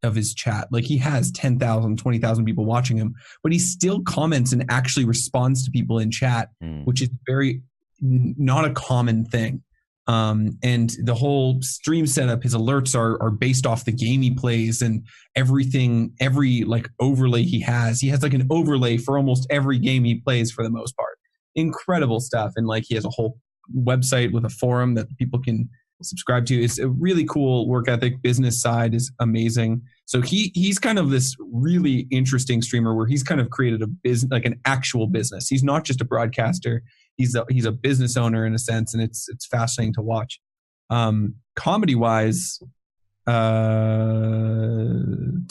of his chat. Like he has 10,000, 20,000 people watching him, but he still comments and actually responds to people in chat, which is very not a common thing. And the whole stream setup, his alerts are based off the game he plays and everything, every like overlay he has like an overlay for almost every game he plays for the most part. Incredible stuff. And like he has a whole website with a forum that people can subscribe to. It's a really cool work ethic. Business side is amazing. So he's kind of this really interesting streamer where he's kind of created a business, like an actual business. He's not just a broadcaster. He's a business owner in a sense, and it's fascinating to watch. Comedy wise, Tim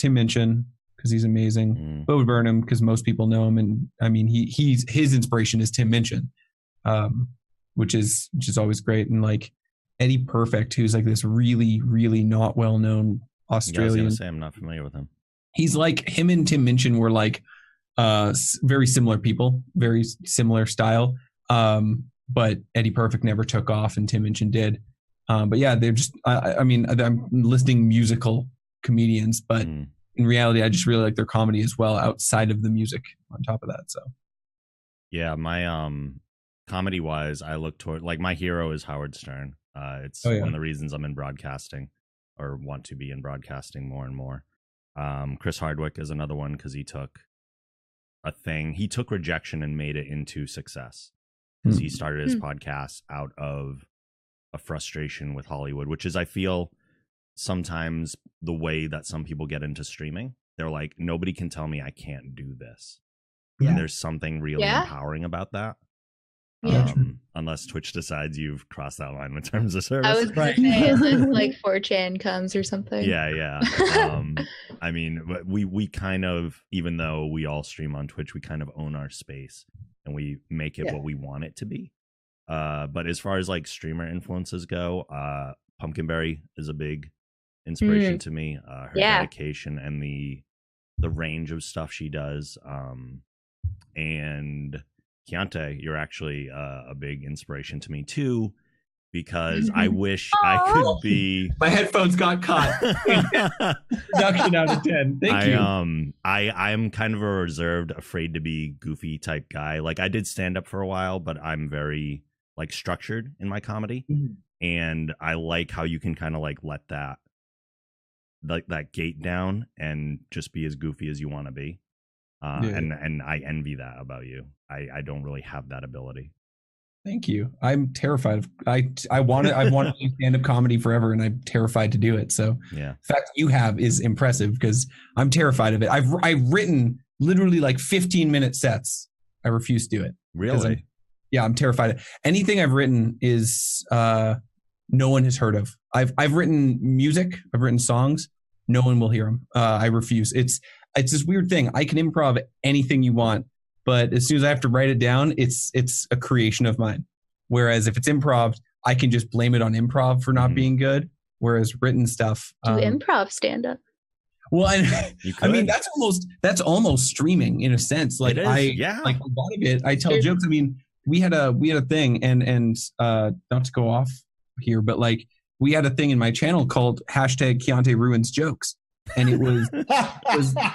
Minchin, because he's amazing. Bo Burnham, because most people know him, and I mean his inspiration is Tim Minchin, which is always great. And like Eddie Perfect, who's like this really, really not well known Australian. I was gonna say I'm not familiar with him. He's like, him and Tim Minchin were like very similar people, very similar style. But Eddie Perfect never took off and Tim Minchin did. But yeah, they're just, I mean, I'm listing musical comedians, but in reality, I just really like their comedy as well outside of the music on top of that. So yeah, my comedy wise, I look toward, like, my hero is Howard Stern. It's one of the reasons I'm in broadcasting or want to be in broadcasting more and more. Chris Hardwick is another one because he took rejection and made it into success. Because he started his podcast out of a frustration with Hollywood, which is, I feel, sometimes the way that some people get into streaming. They're like, nobody can tell me I can't do this. Yeah. And there's something really empowering about that. Yeah. Unless Twitch decides you've crossed that line in terms of service. I was going to say, unless like 4chan comes or something. Yeah. I mean, we kind of, even though we all stream on Twitch, we kind of own our space. And we make it what we want it to be. But as far as like streamer influences go, Pumpkinberry is a big inspiration to me. Her dedication and the range of stuff she does. And Kyente, you're actually a big inspiration to me too, because I wish I could be. My headphones got caught. Production out of 10. Thank you. I'm kind of a reserved, afraid to be goofy type guy. Like I did stand up for a while, but I'm very like structured in my comedy, and I like how you can kind of like let that gate down and just be as goofy as you want to be. And I envy that about you. I don't really have that ability. Thank you. I'm terrified of I want to do stand-up comedy forever, and I'm terrified to do it. So the fact you have is impressive because I'm terrified of it. I've written literally like 15-minute sets. I refuse to do it. Really? I'm terrified. Anything I've written is no one has heard of. I've written music. I've written songs. No one will hear them. I refuse. It's this weird thing. I can improv anything you want, but as soon as I have to write it down, it's a creation of mine. Whereas if it's improv, I can just blame it on improv for not being good. Whereas written stuff, do improv stand up. Well, I mean that's almost streaming in a sense. Like like a lot of it, I tell jokes. I mean, we had a thing, and not to go off here, but like we had a thing in my channel called #Kyente Ruins Jokes, and it was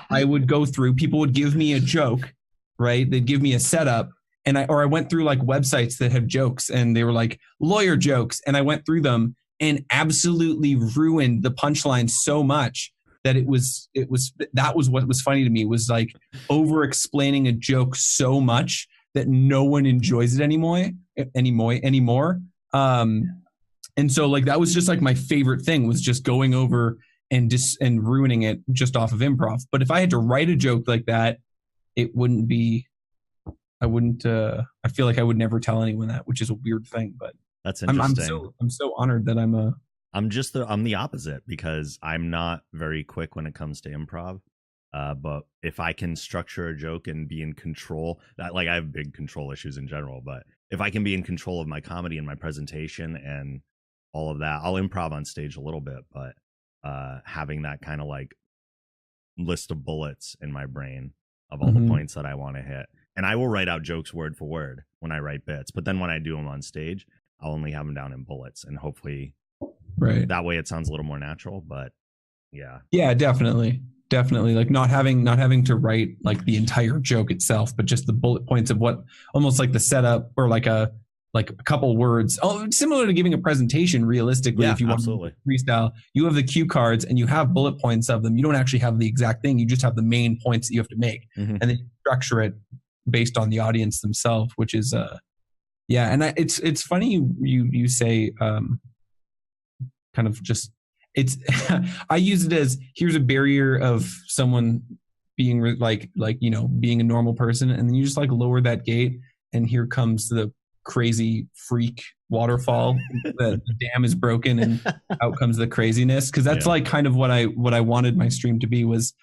I would go through. People would give me a joke. Right, they'd give me a setup, and I went through like websites that have jokes, and they were like lawyer jokes, and I went through them and absolutely ruined the punchline so much that it was what was funny to me, was like over explaining a joke so much that no one enjoys it anymore. And so like that was just like my favorite thing, was just going over and ruining it just off of improv. But if I had to write a joke like that, it wouldn't be, I feel like I would never tell anyone that, which is a weird thing, but that's interesting. I'm so honored that I'm the opposite, because I'm not very quick when it comes to improv. But if I can structure a joke and be in control, I have big control issues in general, but if I can be in control of my comedy and my presentation and all of that, I'll improv on stage a little bit, but having that kind of like list of bullets in my brain of all the points that I want to hit. And I will write out jokes word for word when I write bits. But then when I do them on stage, I'll only have them down in bullets. And hopefully that way it sounds a little more natural. But yeah. Yeah, definitely. Definitely. Like not having to write like the entire joke itself, but just the bullet points of what, almost like the setup, or like a couple words. Oh, similar to giving a presentation realistically. Yeah, if you want to freestyle, you have the cue cards and you have bullet points of them. You don't actually have the exact thing. You just have the main points that you have to make. And then you structure it based on the audience themselves, which is, yeah. And it's funny you say, kind of just, it's, I use it as, here's a barrier of someone being like, you know, being a normal person. And then you just like lower that gate and here comes the crazy freak waterfall. The dam is broken and out comes the craziness. Cause that's like kind of what I wanted my stream to be was,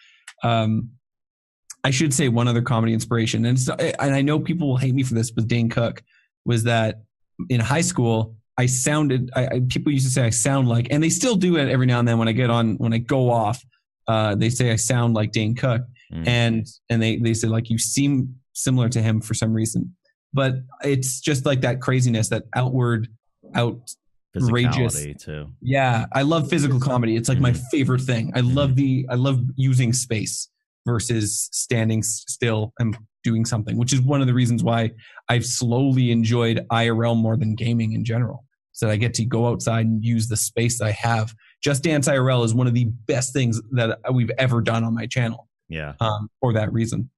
I should say one other comedy inspiration. And I know people will hate me for this, but Dane Cook was that in high school, I sounded, people used to say I sound like, and they still do it every now and then when I go off, they say I sound like Dane Cook. And they say like, you seem similar to him for some reason. But it's just like that craziness, that outrageous too. Yeah, I love physical comedy. It's like my favorite thing. I love using space versus standing still and doing something, which is one of the reasons why I've slowly enjoyed IRL more than gaming in general. So I get to go outside and use the space that I have. Just Dance IRL is one of the best things that we've ever done on my channel. Yeah. For that reason.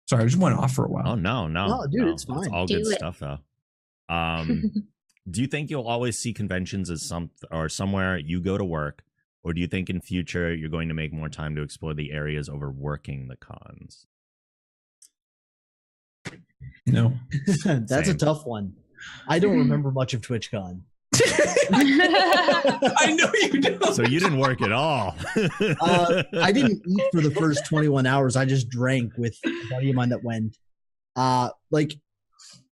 Sorry, I just went off for a while. Oh, no, dude, it's fine. It's all good stuff, though. Do you think you'll always see conventions as somewhere you go to work, or do you think in future you're going to make more time to explore the areas over working the cons? No. That's a tough one. I don't remember much of TwitchCon. I know you don't. So you didn't work at all. I didn't eat for the first 21 hours. I just drank with a buddy of mine that went. Like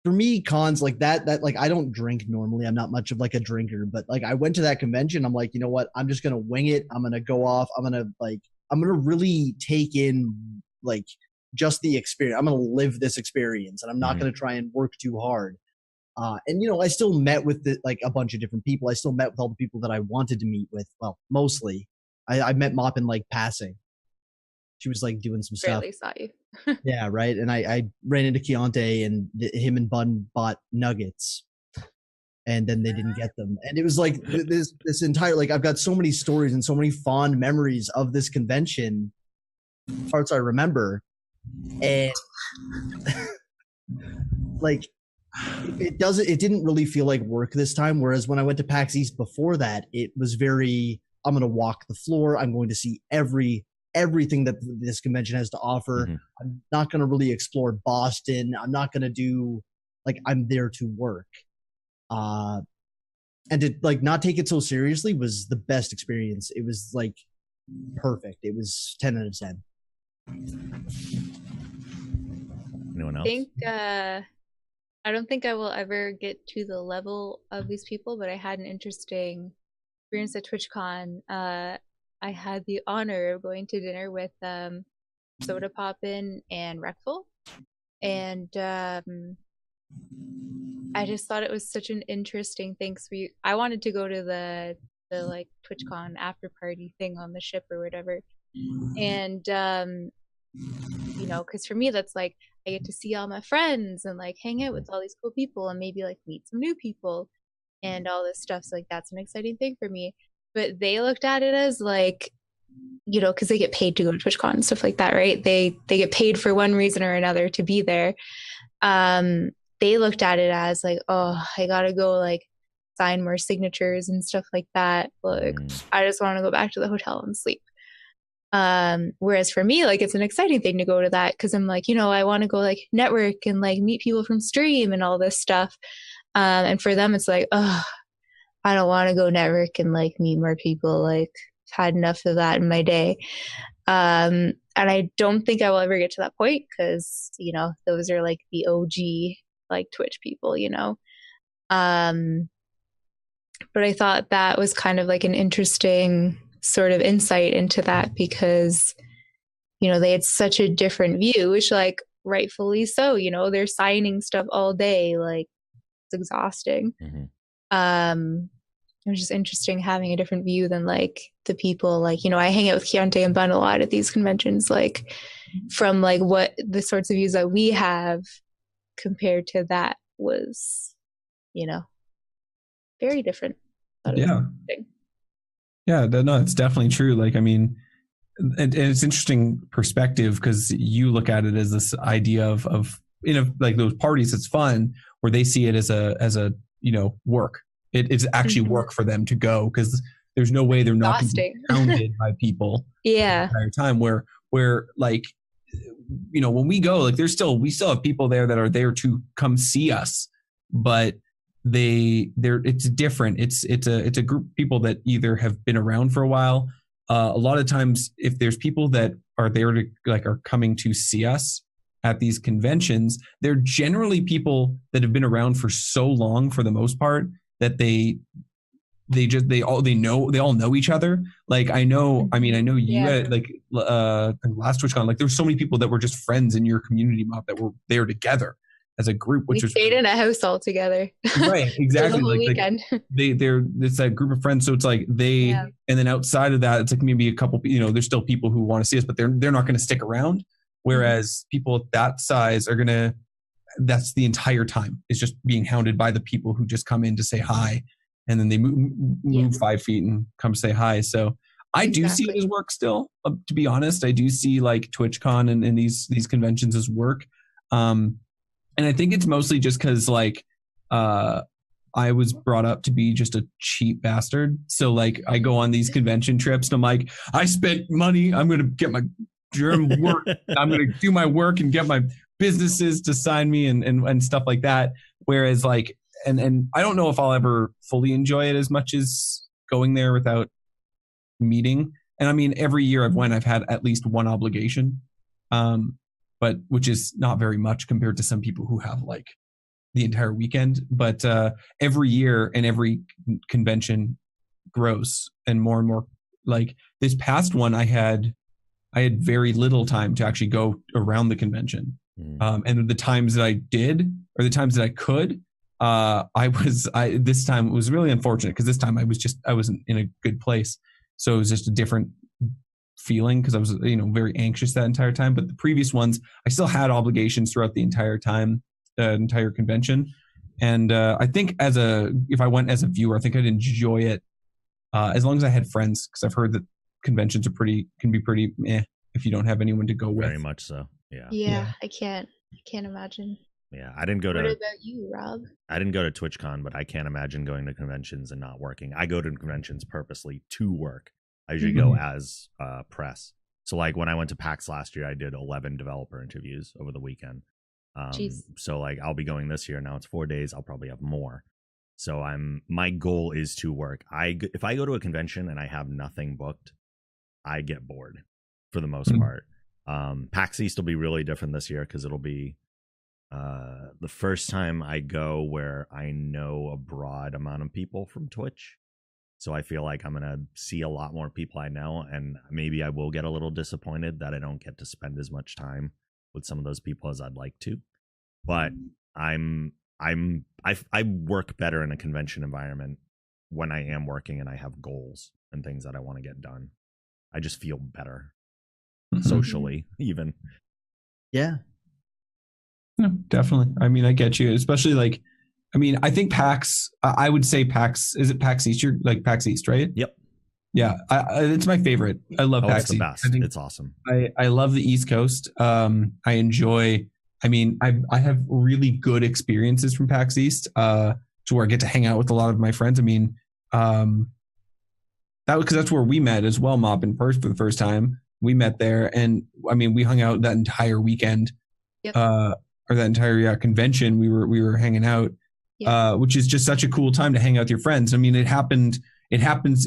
for me, cons like that like I don't drink normally. I'm not much of like a drinker, but like I went to that convention. I'm like, you know what? I'm just gonna wing it. I'm gonna go off. I'm gonna really take in like just the experience. I'm gonna live this experience, and I'm not gonna try and work too hard. And you know, I still met with like a bunch of different people. I still met with all the people that I wanted to meet with. Well, mostly, I met Mop in like passing. She was like doing some stuff. Barely saw you. Yeah, right. And I ran into Kyente, and him and Bun bought nuggets, and then they didn't get them. And it was like this entire like I've got so many stories and so many fond memories of this convention, parts I remember, and like. It didn't really feel like work this time. Whereas when I went to PAX East before that, it was very, I'm going to walk the floor. I'm going to see everything that this convention has to offer. I'm not going to really explore Boston. I'm not going to do like, I'm there to work. And to like not take it so seriously was the best experience. It was like perfect. It was 10 out of 10. Anyone else? I don't think I will ever get to the level of these people, but I had an interesting experience at TwitchCon. I had the honor of going to dinner with Soda Poppin and Reckful, and I just thought it was such an interesting thing. So I wanted to go to the like TwitchCon after party thing on the ship or whatever, and you know, because for me that's like I get to see all my friends and like hang out with all these cool people and maybe like meet some new people and all this stuff. So like that's an exciting thing for me. But they looked at it as like, you know, because they get paid to go to TwitchCon and stuff like that, right? They get paid for one reason or another to be there. They looked at it as like, oh, I gotta go like sign more signatures and stuff like that. Like I just want to go back to the hotel and sleep. Whereas for me, like it's an exciting thing to go to that because I'm like, you know, I want to go like network and like meet people from stream and all this stuff. And for them, it's like, oh, I don't want to go network and like meet more people. Like I've had enough of that in my day. And I don't think I will ever get to that point because, you know, those are like the OG like Twitch people, you know. But I thought that was kind of like an interesting sort of insight into that because, you know, they had such a different view, which like rightfully so, you know, they're signing stuff all day. Like it's exhausting. It was just interesting having a different view than like the people like, you know, I hang out with Kyente and Bun a lot at these conventions, like from like what the sorts of views that we have compared to that was, you know, very different. Yeah. Yeah, no, it's definitely true. Like, I mean, and it's interesting perspective because you look at it as this idea of, you know, like those parties, it's fun where they see it as a, you know, work. It's actually work for them to go because there's no way they're not going to be pounded by people. Yeah. The entire time where like, you know, when we go, like we still have people there that are there to come see us, but it's different. It's a group of people that either have been around for a while. A lot of times if there's people that are there to like are coming to see us at these conventions, they're generally people that have been around for so long for the most part that they all know each other. Like I know you had like last TwitchCon, like there were so many people that were just friends in your community mob that were there together as a group, which we stayed in a house all together. Right, exactly. the whole like weekend. It's that group of friends. So it's like and then outside of that, it's like maybe a couple, you know, there's still people who want to see us, but they're not going to stick around. Whereas people at that size are that's the entire time is just being hounded by the people who just come in to say hi. And then they move 5 feet and come say hi. So I do see it as work still, to be honest. I do see like TwitchCon and these conventions as work. And I think it's mostly just because like I was brought up to be just a cheap bastard. So like I go on these convention trips and I'm like, I spent money. I'm going to get my germ work. I'm going to do my work and get my businesses to sign me and stuff like that. Whereas like, and I don't know if I'll ever fully enjoy it as much as going there without meeting. And I mean, every year I've had at least one obligation, but which is not very much compared to some people who have like the entire weekend. But every year and every convention grows and more. Like this past one, I had very little time to actually go around the convention. And the times that I did, or the times that I could, this time it was really unfortunate because this time I wasn't in a good place. So it was just a different feeling because I was, you know, very anxious that entire time. But the previous ones, I still had obligations throughout the entire time, entire convention. And I think if I went as a viewer, I think I'd enjoy it as long as I had friends, because I've heard that conventions can be pretty meh if you don't have anyone to go with. Very much so. Yeah. I can't imagine. Yeah, I didn't go to. What about you, Rob? I didn't go to TwitchCon, but I can't imagine going to conventions and not working. I go to conventions purposely to work. I usually go as press. So like when I went to PAX last year, I did 11 developer interviews over the weekend. So like I'll be going this year. Now it's 4 days. I'll probably have more. So my goal is to work. If I go to a convention and I have nothing booked, I get bored for the most part. PAX East will be really different this year because it'll be the first time I go where I know a broad amount of people from Twitch. So I feel like I'm going to see a lot more people I know, and maybe I will get a little disappointed that I don't get to spend as much time with some of those people as I'd like to. But I work better in a convention environment when I am working and I have goals and things that I want to get done. I just feel better socially, even. Yeah. No, definitely. I mean, I get you, especially like, I mean, I think PAX, I would say PAX, is it PAX East? You're like PAX East, right? Yep. Yeah. it's my favorite. I love PAX It's the East. best. I think It's awesome. I love the East Coast. I enjoy, I mean, I have really good experiences from PAX East, to where I get to hang out with a lot of my friends. I mean, because that's where we met as well, Mop in person for the first time. We met there, and I mean, we hung out that entire weekend. Yep. Or that entire convention. We were hanging out, which is just such a cool time to hang out with your friends. I mean, it happens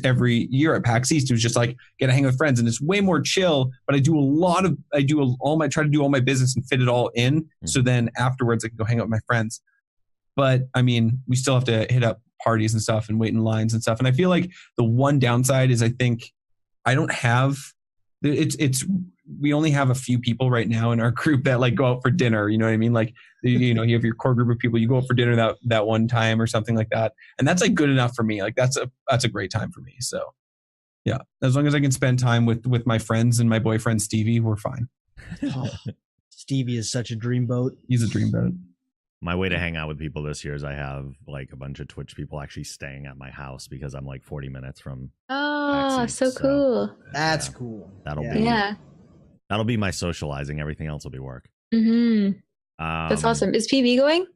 every year at PAX East. It was just like get to hang out with friends, and it's way more chill. But I try to do all my business and fit it all in. So then afterwards, I can go hang out with my friends. But I mean, we still have to hit up parties and stuff and wait in lines and stuff. And I feel like the one downside is I think I don't have it's we only have a few people right now in our group that like go out for dinner. You know what I mean? Like, you know, you have your core group of people, you go out for dinner that one time or something like that. And that's like good enough for me. Like that's a great time for me. So yeah, as long as I can spend time with my friends and my boyfriend, Stevie, we're fine. Oh, Stevie is such a dreamboat. He's a dreamboat. My way to hang out with people this year is I have like a bunch of Twitch people actually staying at my house because I'm like 40 minutes from. Oh, Backseat, so cool. That's cool. That'll be my socializing. Everything else will be work. Mm-hmm. That's awesome. Is PB going?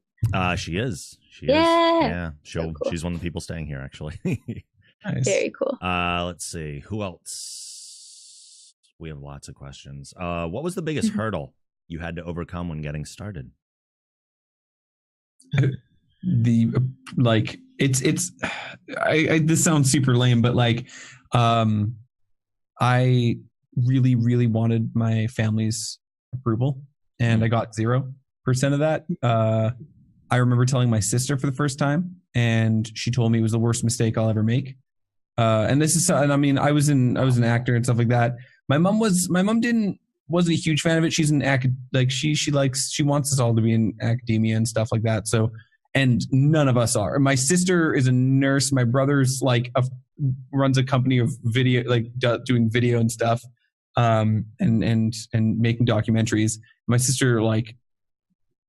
She is. Yeah. She's one of the people staying here actually. Nice. Very cool. Let's see. Who else? We have lots of questions. What was the biggest hurdle you had to overcome when getting started? This sounds super lame, but like I really wanted my family's approval, and I got 0% of that. I remember telling my sister for the first time, and she told me it was the worst mistake I'll ever make. And I mean, I was an actor and stuff like that. My mom wasn't a huge fan of it. She's an she wants us all to be in academia and stuff like that. So, and none of us are. My sister is a nurse. My brother's like runs a company of video, like doing video and stuff, and making documentaries. My sister like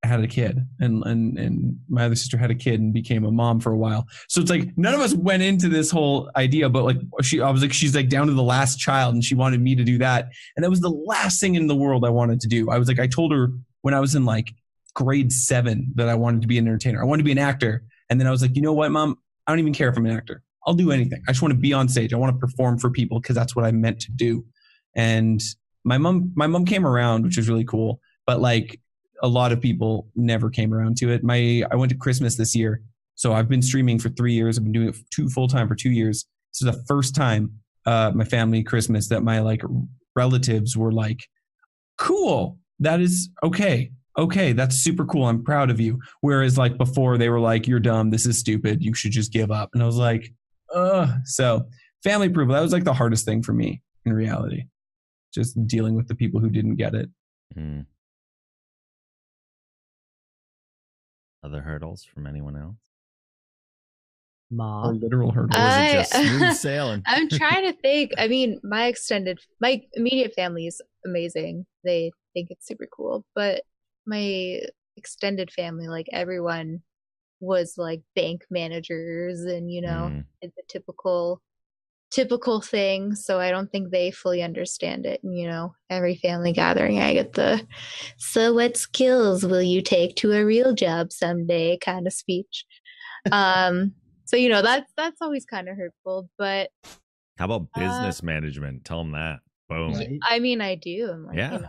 had a kid, and my other sister had a kid and became a mom for a while. So it's like none of us went into this whole idea, but like she's like down to the last child, and she wanted me to do that, and that was the last thing in the world I wanted to do. I told her when I was in like grade 7 that I wanted to be an entertainer. I wanted to be an actor, and then I was like, you know what, Mom? I don't even care if I'm an actor. I'll do anything. I just want to be on stage. I want to perform for people because that's what I meant to do. And my mom came around, which was really cool, but like a lot of people never came around to it. I went to Christmas this year. So I've been streaming for 3 years. I've been doing it full time for 2 years. This is the first time my family Christmas that my like relatives were like, cool. That is okay. Okay. That's super cool. I'm proud of you. Whereas like before they were like, you're dumb. This is stupid. You should just give up. And I was like, so family approval, that was like the hardest thing for me in reality. Just dealing with the people who didn't get it. Mm. Other hurdles from anyone else? Or literal hurdles? Or was it just smooth sailing? I'm trying to think. I mean, my immediate family is amazing. They think it's super cool. But my extended family, like everyone was like bank managers and, you know, the typical thing. So I don't think they fully understand it. And, you know, every family gathering, I get so what skills will you take to a real job someday kind of speech. So, you know, that's always kind of hurtful. But how about business management? Tell them that. Boom. I mean, I do. I'm like, yeah. You know,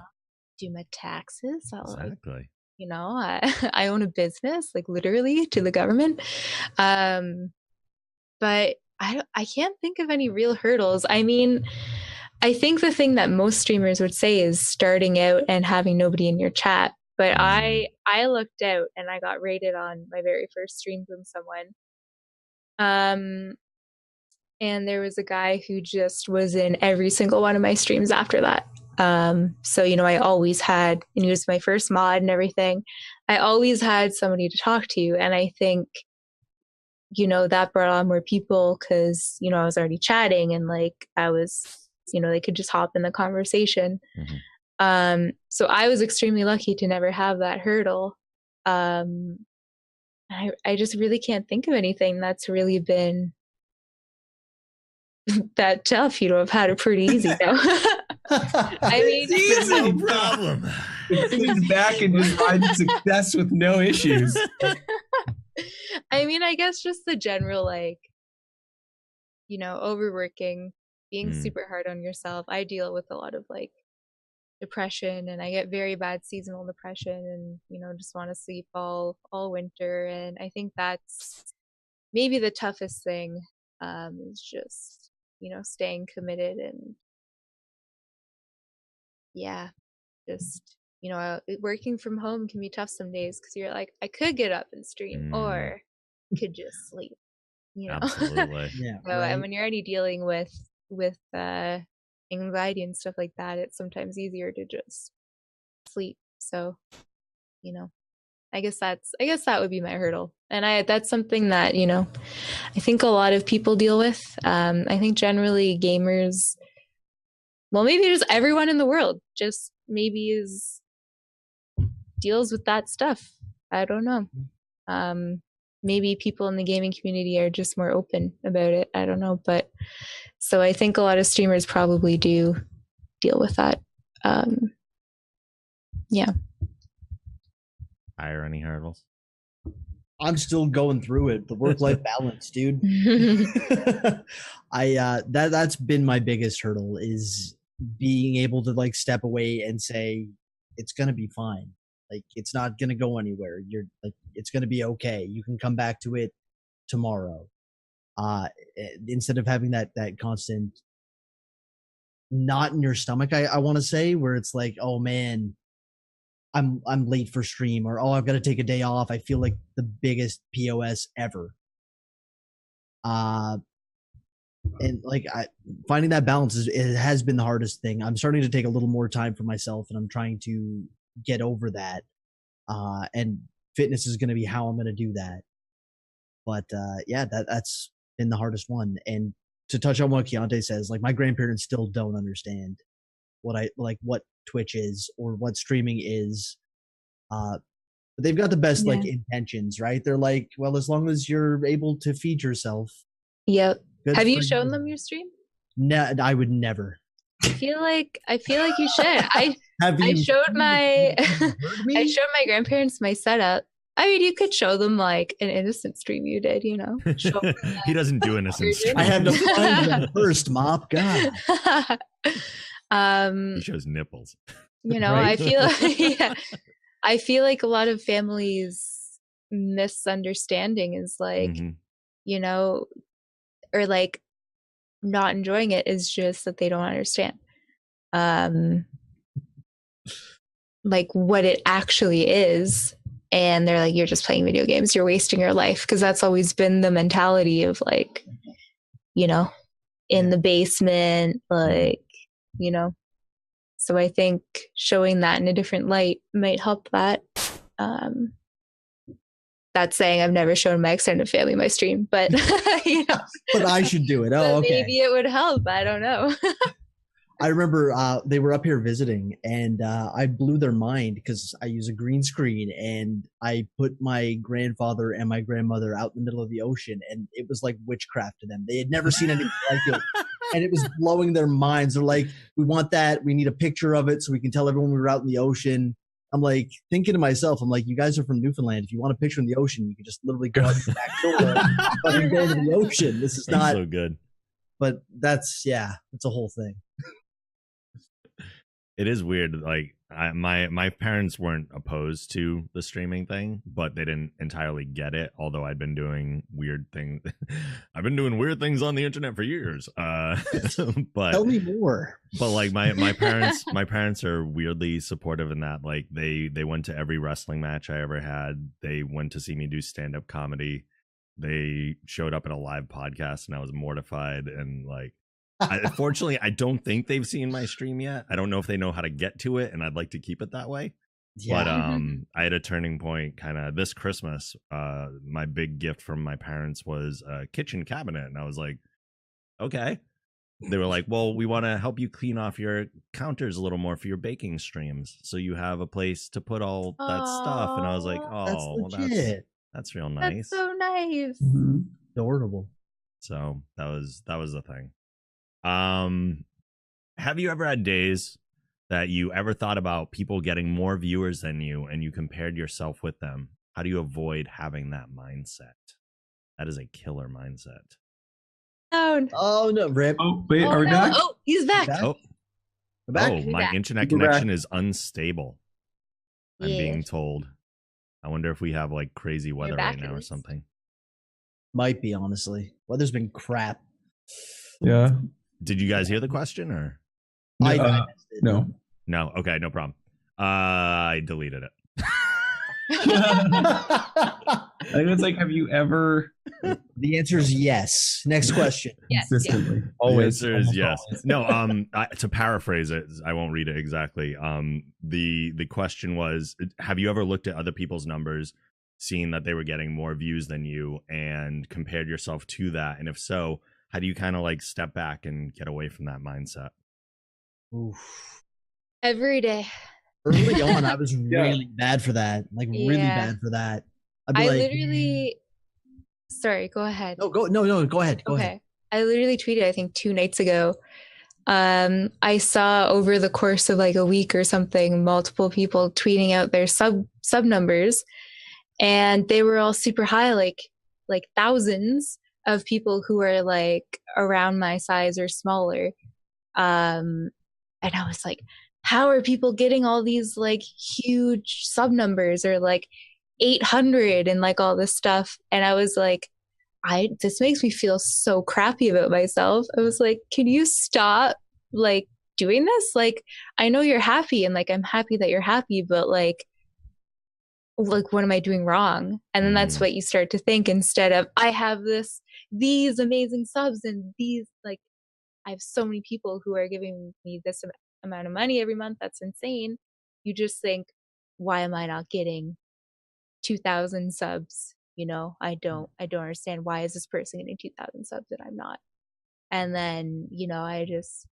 do my taxes. Exactly. Like, you know, I own a business, like literally to the government. But I can't think of any real hurdles. I mean, I think the thing that most streamers would say is starting out and having nobody in your chat. But I looked out and I got rated on my very first stream from someone. And there was a guy who just was in every single one of my streams after that. So, you know, I always had, and he was my first mod and everything. I always had somebody to talk to. And I think, you know, that brought on more people because, you know, I was already chatting and like I was, you know, they could just hop in the conversation. So I was extremely lucky to never have that hurdle. I just really can't think of anything that's really been that tough. You know, I've had it pretty easy though. I mean, it's easy, no problem. Sit back and just find success with no issues. I mean, I guess just the general, like, you know, overworking, being super hard on yourself. I deal with a lot of like depression, and I get very bad seasonal depression, and you know, just want to sleep all winter. And I think that's maybe the toughest thing, is just, you know, staying committed and yeah, just, you know, working from home can be tough some days because you're like, I could get up and stream or could just sleep, you know. Absolutely. Yeah. So, and when you're already dealing with anxiety and stuff like that, it's sometimes easier to just sleep. So, I guess that would be my hurdle. And that's something that, I think a lot of people deal with. I think generally gamers, well, maybe just everyone in the world just maybe deals with that stuff. I don't know. Maybe people in the gaming community are just more open about it. I don't know. But so I think a lot of streamers probably do deal with that. Yeah. Hire any hurdles? I'm still going through it. The work-life balance, dude. That's been my biggest hurdle, is being able to like step away and say it's gonna be fine. Like, it's not gonna go anywhere. You're like, it's gonna be okay. You can come back to it tomorrow. Instead of having that constant knot in your stomach, I want to say, where it's like, oh man, I'm late for stream, or oh, I've got to take a day off. I feel like the biggest POS ever. And like finding that balance it has been the hardest thing. I'm starting to take a little more time for myself, and I'm trying to get over that. And fitness is going to be how I'm going to do that. But yeah, that's been the hardest one. And to touch on what Kyente says, like, my grandparents still don't understand what Twitch is or what streaming is. But they've got the best like intentions, right? They're like, well, as long as you're able to feed yourself. Yep. Have you shown them your stream? No, I would never. I feel like you should. I showed my grandparents my setup. I mean, you could show them like an innocent stream you did, Show them, he doesn't do innocent stream. I had to find them first, Mop. God. He shows nipples. Right? I feel like a lot of families' misunderstanding is like, or like not enjoying it is just that they don't understand like what it actually is. And they're like, you're just playing video games, you're wasting your life. Because that's always been the mentality of like, in the basement, like, So I think showing that in a different light might help that. That's saying I've never shown my extended family my stream, but But I should do it. Oh, okay. Maybe it would help. I don't know. I remember they were up here visiting, and I blew their mind because I use a green screen, and I put my grandfather and my grandmother out in the middle of the ocean, and it was like witchcraft to them. They had never seen anything like it, and it was blowing their minds. They're like, we want that. We need a picture of it so we can tell everyone we were out in the ocean. I'm like, thinking to myself, I'm like, you guys are from Newfoundland. If you want a picture in the ocean, you can just literally go out your back door and go into the ocean. This is not so good. But it's a whole thing. It is weird. Like, my parents weren't opposed to the streaming thing, but they didn't entirely get it. Although I'd been doing weird things. I've been doing weird things on the internet for years. But tell me more. But like my parents are weirdly supportive in that. Like they went to every wrestling match I ever had. They went to see me do stand-up comedy. They showed up in a live podcast, and I was mortified. And like, fortunately, I don't think they've seen my stream yet. I don't know if they know how to get to it, and I'd like to keep it that way. Yeah. But I had a turning point kind of this Christmas. My big gift from my parents was a kitchen cabinet, and I was like, okay. They were like, well, we want to help you clean off your counters a little more for your baking streams, so you have a place to put all that stuff. And I was like, oh, that's real nice. That's so nice. Mm-hmm. Adorable. So that was the thing. Have you ever had days that you ever thought about people getting more viewers than you, and you compared yourself with them? How do you avoid having that mindset? That is a killer mindset. Oh no, Rip. Oh wait, are we back? Oh, he's back. Oh, we're back. Oh, my internet connection is unstable. I'm being told. I wonder if we have like crazy weather right now or something. Might be, honestly. Weather's been crap. Yeah. Did you guys hear the question or? No. No. Okay, no problem. I deleted it. I think it's like, have you ever The answer is yes. Next question. Yes, consistently? The Always. answer is almost yes. always. No, to paraphrase it, I won't read it exactly. The question was, have you ever looked at other people's numbers, seen that they were getting more views than you, and compared yourself to that? And if so, how do you kind of like step back and get away from that mindset? Oof. every day. Early on, I was really bad for that. Like really Yeah. bad for that. I'd be I like, literally, sorry, go ahead. no, go ahead. Go ahead. I literally tweeted, I think 2 nights ago. I saw over the course of like a week or something, multiple people tweeting out their sub numbers, and they were all super high, like thousands of people who are like around my size or smaller. And I was like, how are people getting all these like huge sub numbers, or like 800 and like all this stuff? And I was like, this makes me feel so crappy about myself. I was like, can you stop like doing this? Like, I know you're happy, and like I'm happy that you're happy, but like what am I doing wrong? And then that's what you start to think, instead of I have these amazing subs, and these like I have so many people who are giving me this amount of money every month. That's insane. You just think, why am I not getting 2,000 subs? You know, I don't understand, why is this person getting 2,000 subs and I'm not? And then, you know, I just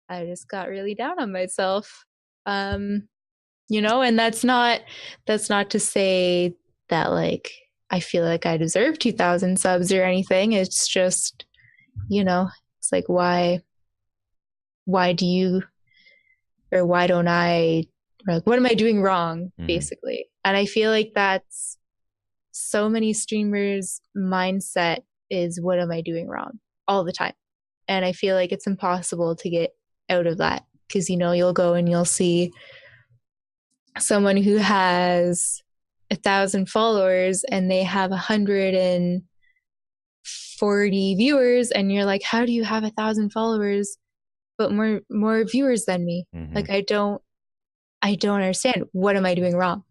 got really down on myself. You know, and that's not to say that like I feel like I deserve 2,000 subs or anything. It's just, you know, it's like, why do you, or why don't I, or like, what am I doing wrong, basically? And I feel like that's so many streamers' mindset is, what am I doing wrong, all the time. And I feel like it's impossible to get out of that, because, you know, you'll go and you'll see someone who has 1,000 followers and they have 140 viewers, and you're like, how do you have 1,000 followers but more viewers than me? Like, I don't understand. What am I doing wrong?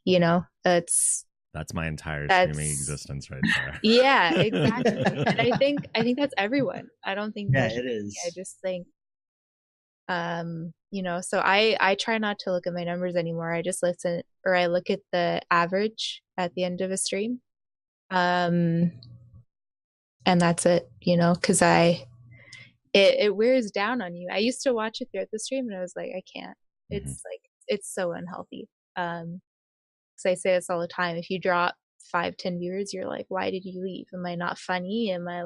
You know, that's my entire streaming existence right there. Yeah, exactly. And I think that's everyone. I don't think it is. I just think you know, so I try not to look at my numbers anymore. I just listen, or I look at the average at the end of a stream. And that's it, you know, because it wears down on you. I used to watch it throughout the stream and I was like, I can't. It's like, it's so unhealthy. Because I say this all the time. If you drop 5-10 viewers, you're like, why did you leave? Am I not funny? Am I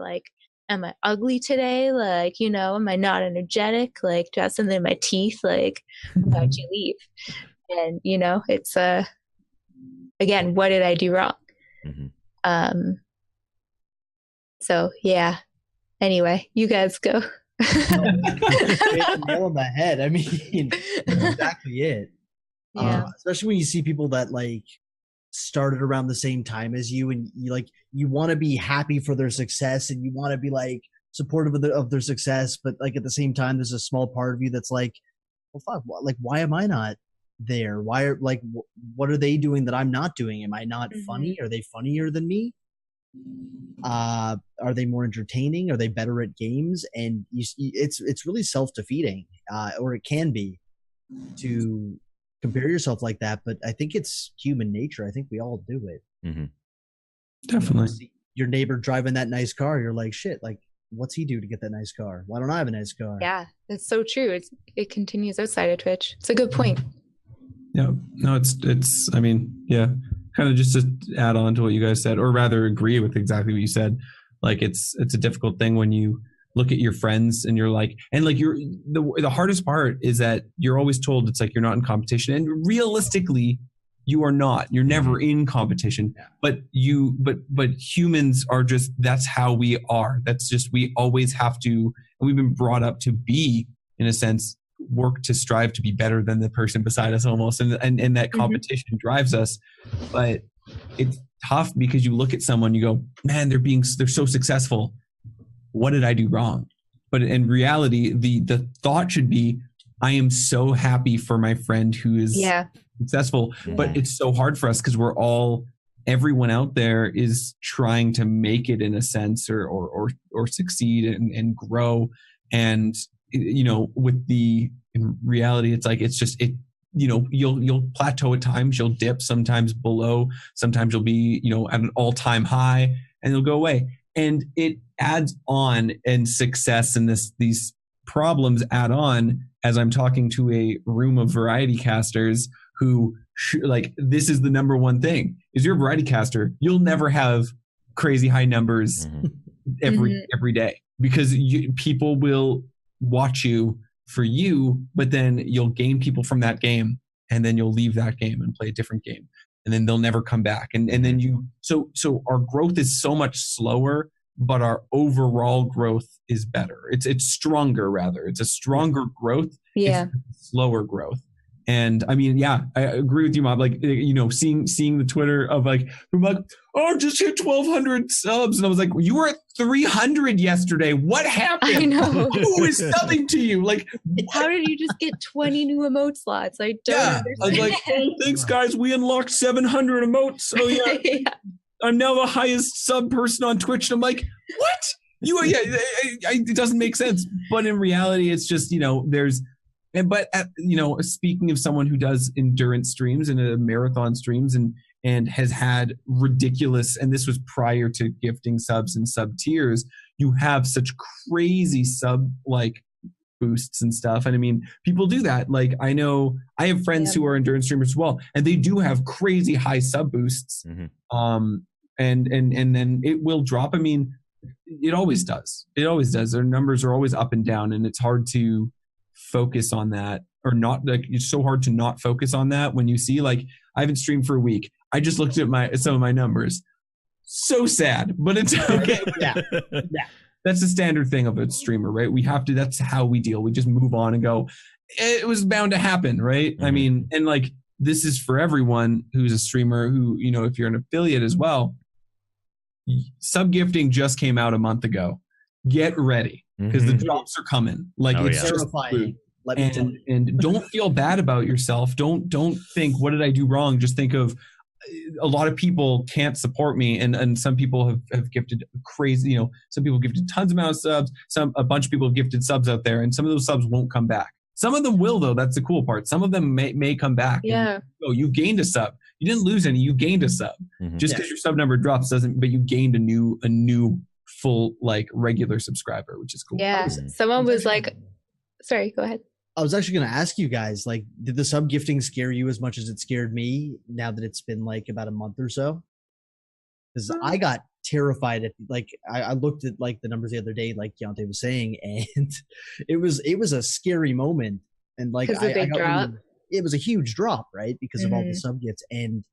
ugly today? Like, you know, am I not energetic? Like, do I have something in my teeth? Like, why'd you leave? And, you know, it's again, what did I do wrong? So yeah. Anyway, you guys go. Nail on the head. I mean, that's exactly it. Yeah. Especially when you see people that like started around the same time as you, and you want to be happy for their success, and you want to be like supportive of their success, but like at the same time, there's a small part of you that's like, well, fuck, like why am I not there? Why are like what are they doing that I'm not doing? Am I not funny? Are they funnier than me? Are they more entertaining? Are they better at games? And it's really self-defeating, or it can be, to compare yourself like that. But I think it's human nature. I think we all do it. Definitely. You know, your neighbor driving that nice car, you're like, shit, like what's he do to get that nice car? Why don't I have a nice car? Yeah, that's so true. It continues outside of Twitch. It's a good point. Yeah, no, it's I mean, yeah, kind of just to add on to what you guys said, or rather agree with exactly what you said. Like, it's a difficult thing when you look at your friends and you're like, and like the hardest part is that you're always told it's like you're not in competition, and realistically you are not. You're never in competition. But humans are just, that's how we are. That's just, we always have to, and we've been brought up to be, in a sense, work to strive to be better than the person beside us almost. And that competition drives us. But it's tough because you look at someone, you go, man, they're so successful. What did I do wrong? But in reality, the thought should be, I am so happy for my friend who is successful, but it's so hard for us because everyone out there is trying to make it in a sense or succeed and grow. And, in reality, it's like, you'll plateau at times, you'll dip sometimes below, sometimes you'll be, at an all-time high and it'll go away. And it adds on, and success and these problems add on as I'm talking to a room of variety casters who this is the number one thing is you're a variety caster. You'll never have crazy high numbers every day because people will watch you for you, but then you'll gain people from that game and then you'll leave that game and play a different game and then they'll never come back. And then so our growth is so much slower, but our overall growth is better. It's stronger rather. It's a stronger growth. Yeah. It's slower growth. And I mean, yeah, I agree with you, Mob. Like, seeing the Twitter of from just hit 1,200 subs. And I was like, you were at 300 yesterday. What happened? I know. Who is subbing to you? Like, how did you just get 20 new emote slots? I don't understand. I was like, thanks guys. We unlocked 700 emotes. Oh yeah. I'm now the highest sub person on Twitch. And I'm like, what? It doesn't make sense. But in reality, it's just, speaking of someone who does endurance streams and marathon streams and has had ridiculous, and this was prior to gifting subs and sub tiers, you have such crazy sub boosts and stuff. And I mean, people do that. Like, I know I have friends who are endurance streamers as well, and they do have crazy high sub boosts. And then it will drop. I mean, it always does. Their numbers are always up and down, and it's hard to focus on that or not. Like, it's so hard to not focus on that when you see, I haven't streamed for a week. I just looked at some of my numbers. So sad, but it's okay. Yeah. That's the standard thing of a streamer, right? We have to, that's how we deal. We just move on and go, it was bound to happen, right? I mean, and this is for everyone who's a streamer who, if you're an affiliate as well, sub gifting just came out a month ago. Get ready because the drops are coming. It's terrifying. And don't feel bad about yourself. Don't think, what did I do wrong? Just think of, a lot of people can't support me, and some people have gifted crazy, some people gifted tons amount of subs, a bunch of people have gifted subs out there, and some of those subs won't come back. Some of them will, though. That's the cool part. Some of them may come back. Yeah. You gained a sub. You didn't lose any. You gained a sub. Just because your sub number drops doesn't, but you gained a new full regular subscriber, which is cool. Yeah. Someone was sorry, go ahead. I was actually going to ask you guys, did the sub gifting scare you as much as it scared me now that it's been about a month or so? Because I got terrified at I looked at the numbers the other day, like Kyente was saying, and it was a scary moment. And it was a huge drop, right? Because of all the sub gifts. And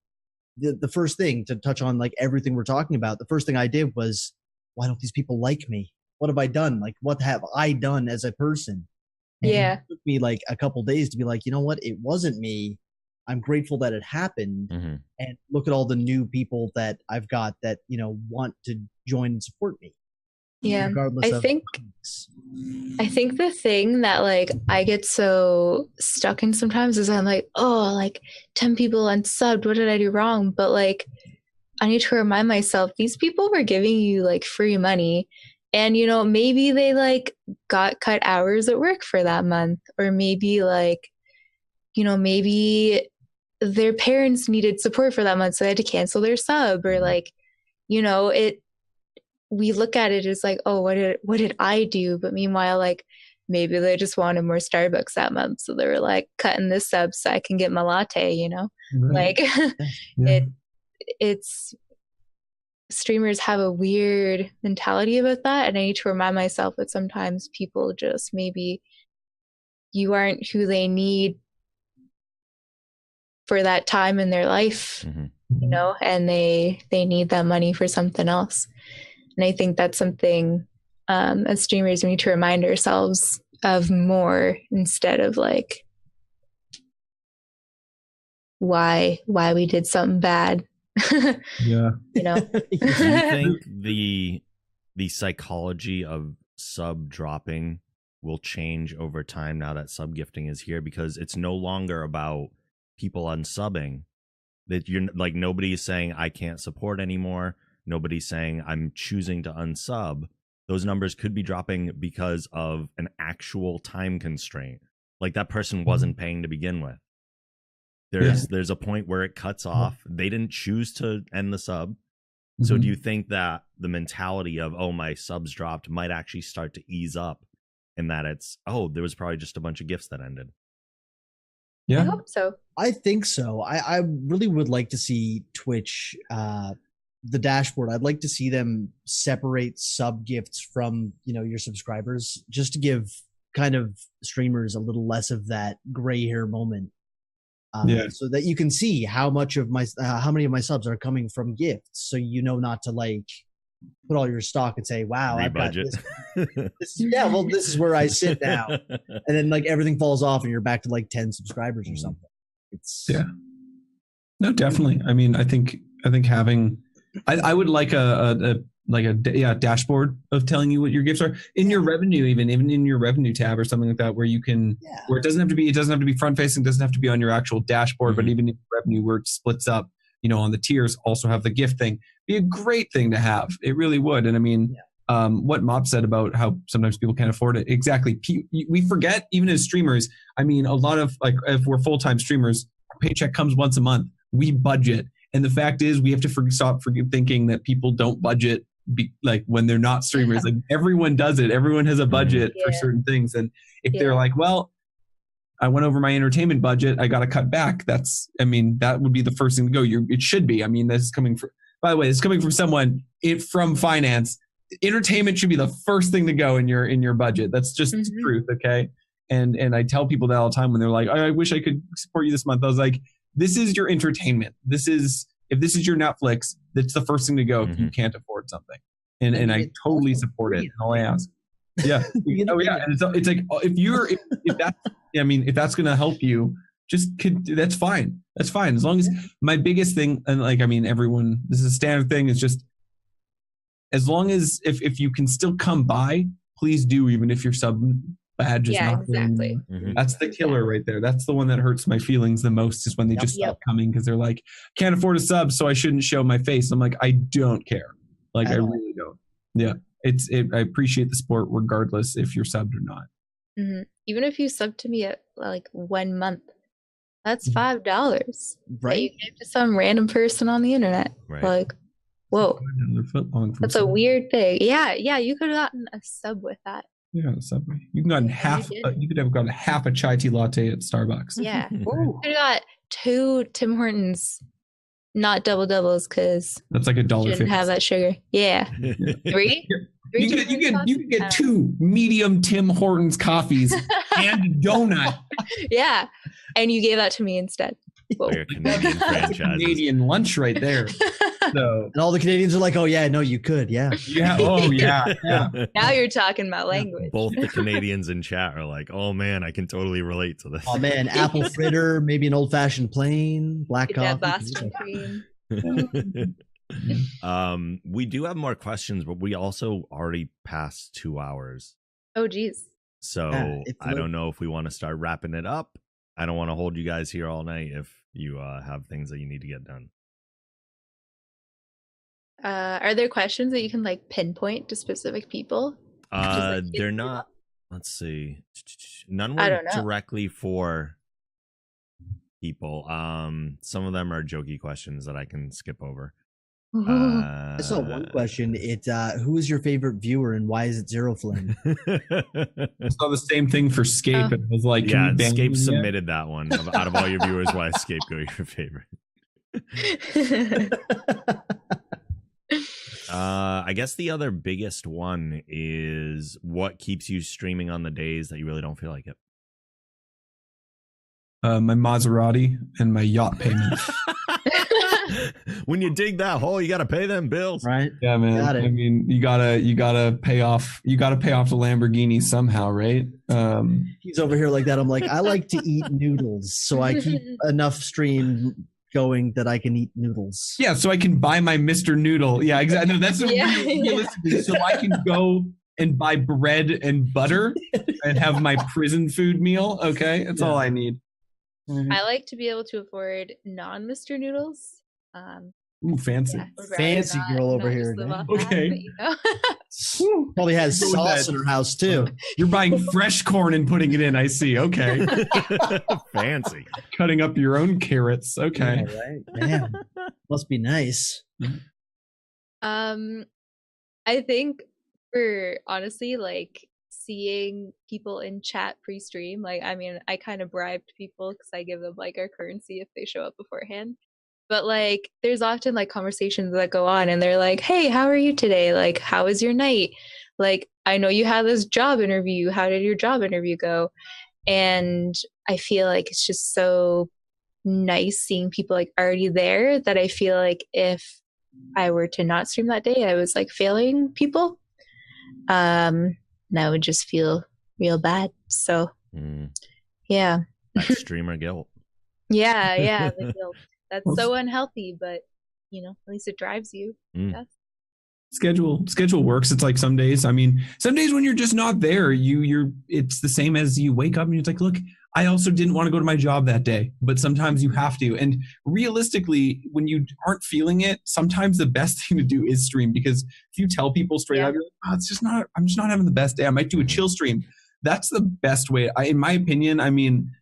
the first thing to touch on everything we're talking about, the first thing I did was, why don't these people like me? What have I done? What have I done as a person? And it took me a couple days to be you know what? It wasn't me. I'm grateful that it happened. And look at all the new people that I've got that, want to join and support me. Yeah. I think the thing that I get so stuck in sometimes is I'm 10 people unsubbed. What did I do wrong? But I need to remind myself, these people were giving you free money. And, maybe they got cut hours at work for that month, or maybe maybe their parents needed support for that month, so they had to cancel their sub, or we look at it as oh, what did I do? But meanwhile, maybe they just wanted more Starbucks that month, so they were cutting this sub so I can get my latte, Right. It's streamers have a weird mentality about that, and I need to remind myself that sometimes people just, maybe you aren't who they need for that time in their life, and they need that money for something else. And I think that's something as streamers we need to remind ourselves of more, instead of why we did something bad. Yeah. Do you think the psychology of sub dropping will change over time now that sub gifting is here, because it's no longer about people unsubbing. That you're like, nobody's saying I can't support anymore. Nobody's saying I'm choosing to unsub. Those numbers could be dropping because of an actual time constraint. Like that person wasn't paying to begin with. There's a point where it cuts off. They didn't choose to end the sub. So do you think that the mentality of, oh, my subs dropped might actually start to ease up, and that it's, oh, there was probably just a bunch of gifts that ended? Yeah, I hope so. I think so. I really would like to see Twitch, the dashboard. I'd like to see them separate sub gifts from, your subscribers, just to give kind of streamers a little less of that gray hair moment. So that you can see how many of my subs are coming from gifts, so not to like put all your stock and say, "Wow, I've got this." This is where I sit now, and then like everything falls off, and you're back to like 10 subscribers or something. No, definitely. I mean, I think having, I would like a dashboard of telling you what your gifts are in your revenue, even in your revenue tab or something like that, where you can, where it doesn't have to be front facing, doesn't have to be on your actual dashboard, but even in revenue where it splits up, on the tiers, also have the gift thing. Be a great thing to have. It really would. And I mean, what Mop said about how sometimes people can't afford it. Exactly. We forget, even as streamers, I mean, a lot of, like, if we're full-time streamers, our paycheck comes once a month. We budget. And the fact is, we have to stop thinking that people don't budget when they're not streamers. Like, everyone does it. Everyone has a budget for certain things. And if they're like, well, I went over my entertainment budget, I got to cut back. That would be the first thing to go. It should be. I mean, this is coming from, by the way, it's coming from someone from finance. Entertainment should be the first thing to go in your budget. That's just the truth. Okay. And I tell people that all the time when they're like, I wish I could support you this month. I was like, this is your entertainment. If this is your Netflix, that's the first thing to go if you can't afford something. And I totally support it. And all I ask. Yeah. Oh yeah. And it's like, if that's going to help you, that's fine. That's fine. As long as my biggest thing, and like, I mean, everyone, this is a standard thing, is just, as long as if you can still come by, please do, even if your sub badge is not exactly. That's the killer right there. That's the one that hurts my feelings the most, is when they just stop coming because they're like, can't afford a sub, so I shouldn't show my face. I'm like, I don't care. Like, I really don't. Yeah. I appreciate the support regardless if you're subbed or not. Even if you sub to me at like 1 month, that's $5 that you gave to some random person on the internet. Like, whoa, that's a weird thing. Yeah, you could have gotten a sub with that. Yeah, Subway. You could have gotten half a chai tea latte at Starbucks. Yeah, you could have got 2 Tim Hortons, not doubles, because that's like $1.50. Shouldn't have that sugar. Yeah, 3. You can get 2 medium Tim Hortons coffees and a donut. Yeah, and you gave that to me instead. Canadian franchise. Canadian lunch right there. So, and all the Canadians are like, "Oh yeah, no, you could, yeah." Oh yeah. Now you're talking about language. Both the Canadians in chat are like, "Oh man, I can totally relate to this." Oh man, apple fritter, maybe an old-fashioned plain, black coffee. Boston cream. We do have more questions, but we also already passed 2 hours. Oh geez. So I don't know if we want to start wrapping it up. I don't want to hold you guys here all night if you have things that you need to get done. Are there questions that you can like pinpoint to specific people? They're not. Let's see. None were directly for people. Some of them are jokey questions that I can skip over. I saw one question. Who is your favorite viewer and why is it Zero Flynn? I saw the same thing for Scape. It was like, Scape submitted that one. Out of all your viewers, why is Scapegoat your favorite? I guess the other biggest one is, what keeps you streaming on the days that you really don't feel like it? My Maserati and my yacht payment. When you dig that hole, you got to pay them bills, right? Yeah, man. I mean, you gotta pay off the Lamborghini somehow, right? He's over here like that. I'm like, I like to eat noodles, so I keep enough stream going that I can eat noodles. Yeah, so I can buy my Mr. Noodle. Yeah, exactly. No, that's realistically, so I can go and buy bread and butter. and have my prison food meal. Okay, that's all I need. I like to be able to afford non-Mr. Noodles. Ooh, fancy. Yeah, would rather Fancy girl over just here. live off Okay. that, but, you know. Probably has Go with sauce that. in her house too. You're buying fresh corn and putting it in. I see. Okay, Fancy. cutting up your own carrots. Okay. Yeah, right? Damn. Must be nice. I think for honestly, like seeing people in chat pre-stream, like I mean, I kind of bribed people because I give them like our currency if they show up beforehand. But like, there's often like conversations that go on, and they're like, "Hey, how are you today? Like, how was your night? Like, I know you had this job interview. How did your job interview go?" And I feel like it's just so nice seeing people like already there that I feel like if I were to not stream that day, I was like failing people. And I would just feel real bad. So yeah. That's streamer guilt. Yeah, the guilt. That's so unhealthy, but you know, at least it drives you. Yes. Schedule works. It's like some days, I mean, some days when you're just not there, you're it's the same as you wake up and it's like, look, I also didn't want to go to my job that day, but sometimes you have to. And realistically, when you aren't feeling it, sometimes the best thing to do is stream, because if you tell people straight out, you're like, oh, I'm just not having the best day. I might do a chill stream. That's the best way. In my opinion, I mean,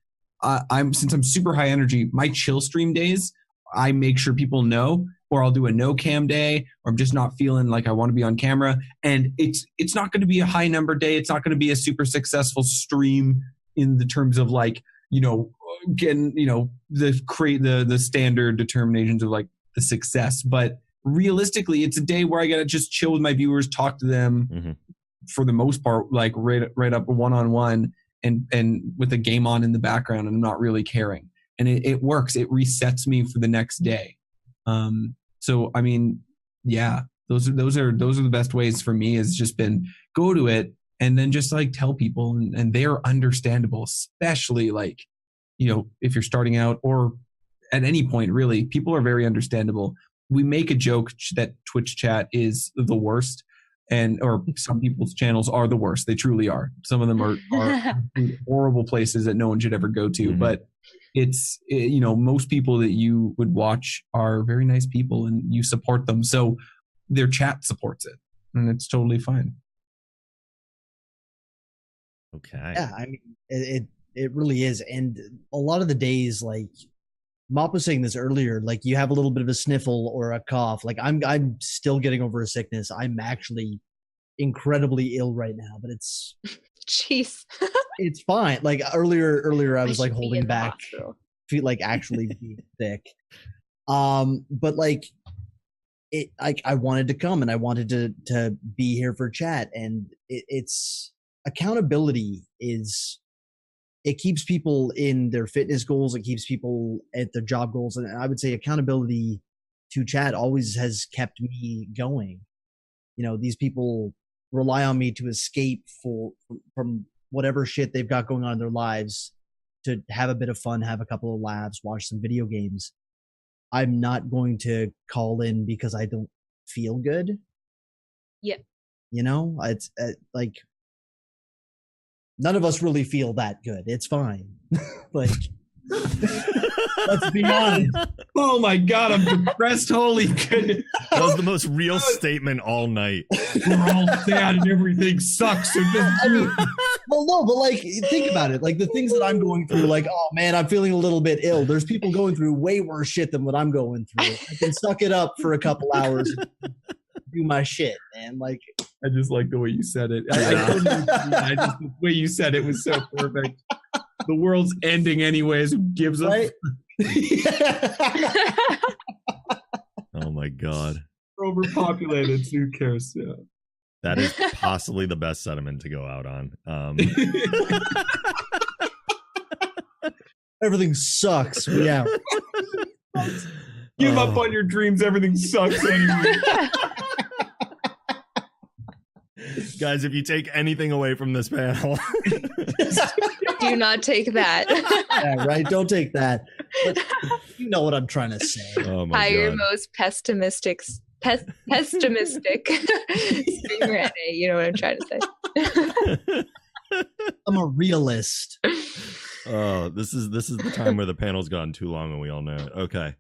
since I'm super high energy, my chill stream days, I make sure people know, or I'll do a no cam day, or I'm just not feeling like I want to be on camera. And it's not going to be a high number day. It's not going to be a super successful stream in the terms of like, you know, getting, you know, the standard determinations of like the success. But realistically, it's a day where I got to just chill with my viewers, talk to them for the most part, like right up one-on-one and with a game on in the background, and I'm not really caring. And it works. It resets me for the next day. So I mean, yeah, those are the best ways for me. Has just been go to it and then just like tell people, and they're understandable, especially like, you know, if you're starting out or at any point, really, people are very understandable. We make a joke that Twitch chat is the worst, or some people's channels are the worst. They truly are. Some of them are horrible places that no one should ever go to, but you know, most people that you would watch are very nice people and you support them. So their chat supports it, and it's totally fine. Okay. Yeah, I mean, it really is. And a lot of the days, like Mop was saying this earlier, like you have a little bit of a sniffle or a cough. Like I'm still getting over a sickness. I'm actually incredibly ill right now, but it's jeez. It's fine. Like earlier I was like holding back, feel like actually being sick. But like I wanted to come and I wanted to be here for chat, and it's accountability is, it keeps people in their fitness goals. It keeps people at their job goals. And I would say accountability to chat always has kept me going. You know, these people rely on me to escape from whatever shit they've got going on in their lives, to have a bit of fun, have a couple of laughs, watch some video games. I'm not going to call in because I don't feel good. Yeah. You know, it's like, none of us really feel that good. It's fine. Like, let's be honest. Oh my God, I'm depressed. Holy goodness. That was the most real statement all night. We're all sad and everything sucks. So I mean, well, no, but like, think about it. Like the things that I'm going through, like, oh man, I'm feeling a little bit ill. There's people going through way worse shit than what I'm going through. I can suck it up for a couple hours and do my shit, man. Like, I just like the way you said it. The way you said it was so perfect. The world's ending anyways. Who gives a right? Oh my God. We're overpopulated, so who cares? Yeah. That is possibly the best sentiment to go out on. Everything sucks. Yeah. Give up on your dreams. Everything sucks anyway. Guys, if you take anything away from this panel, Do not take that. Yeah, right. Don't take that. But you know what I'm trying to say. oh my Your God. most pessimistic streamer NA. You know what I'm trying to say. I'm a realist. Oh, this is the time where the panel's gone too long and we all know it. Okay.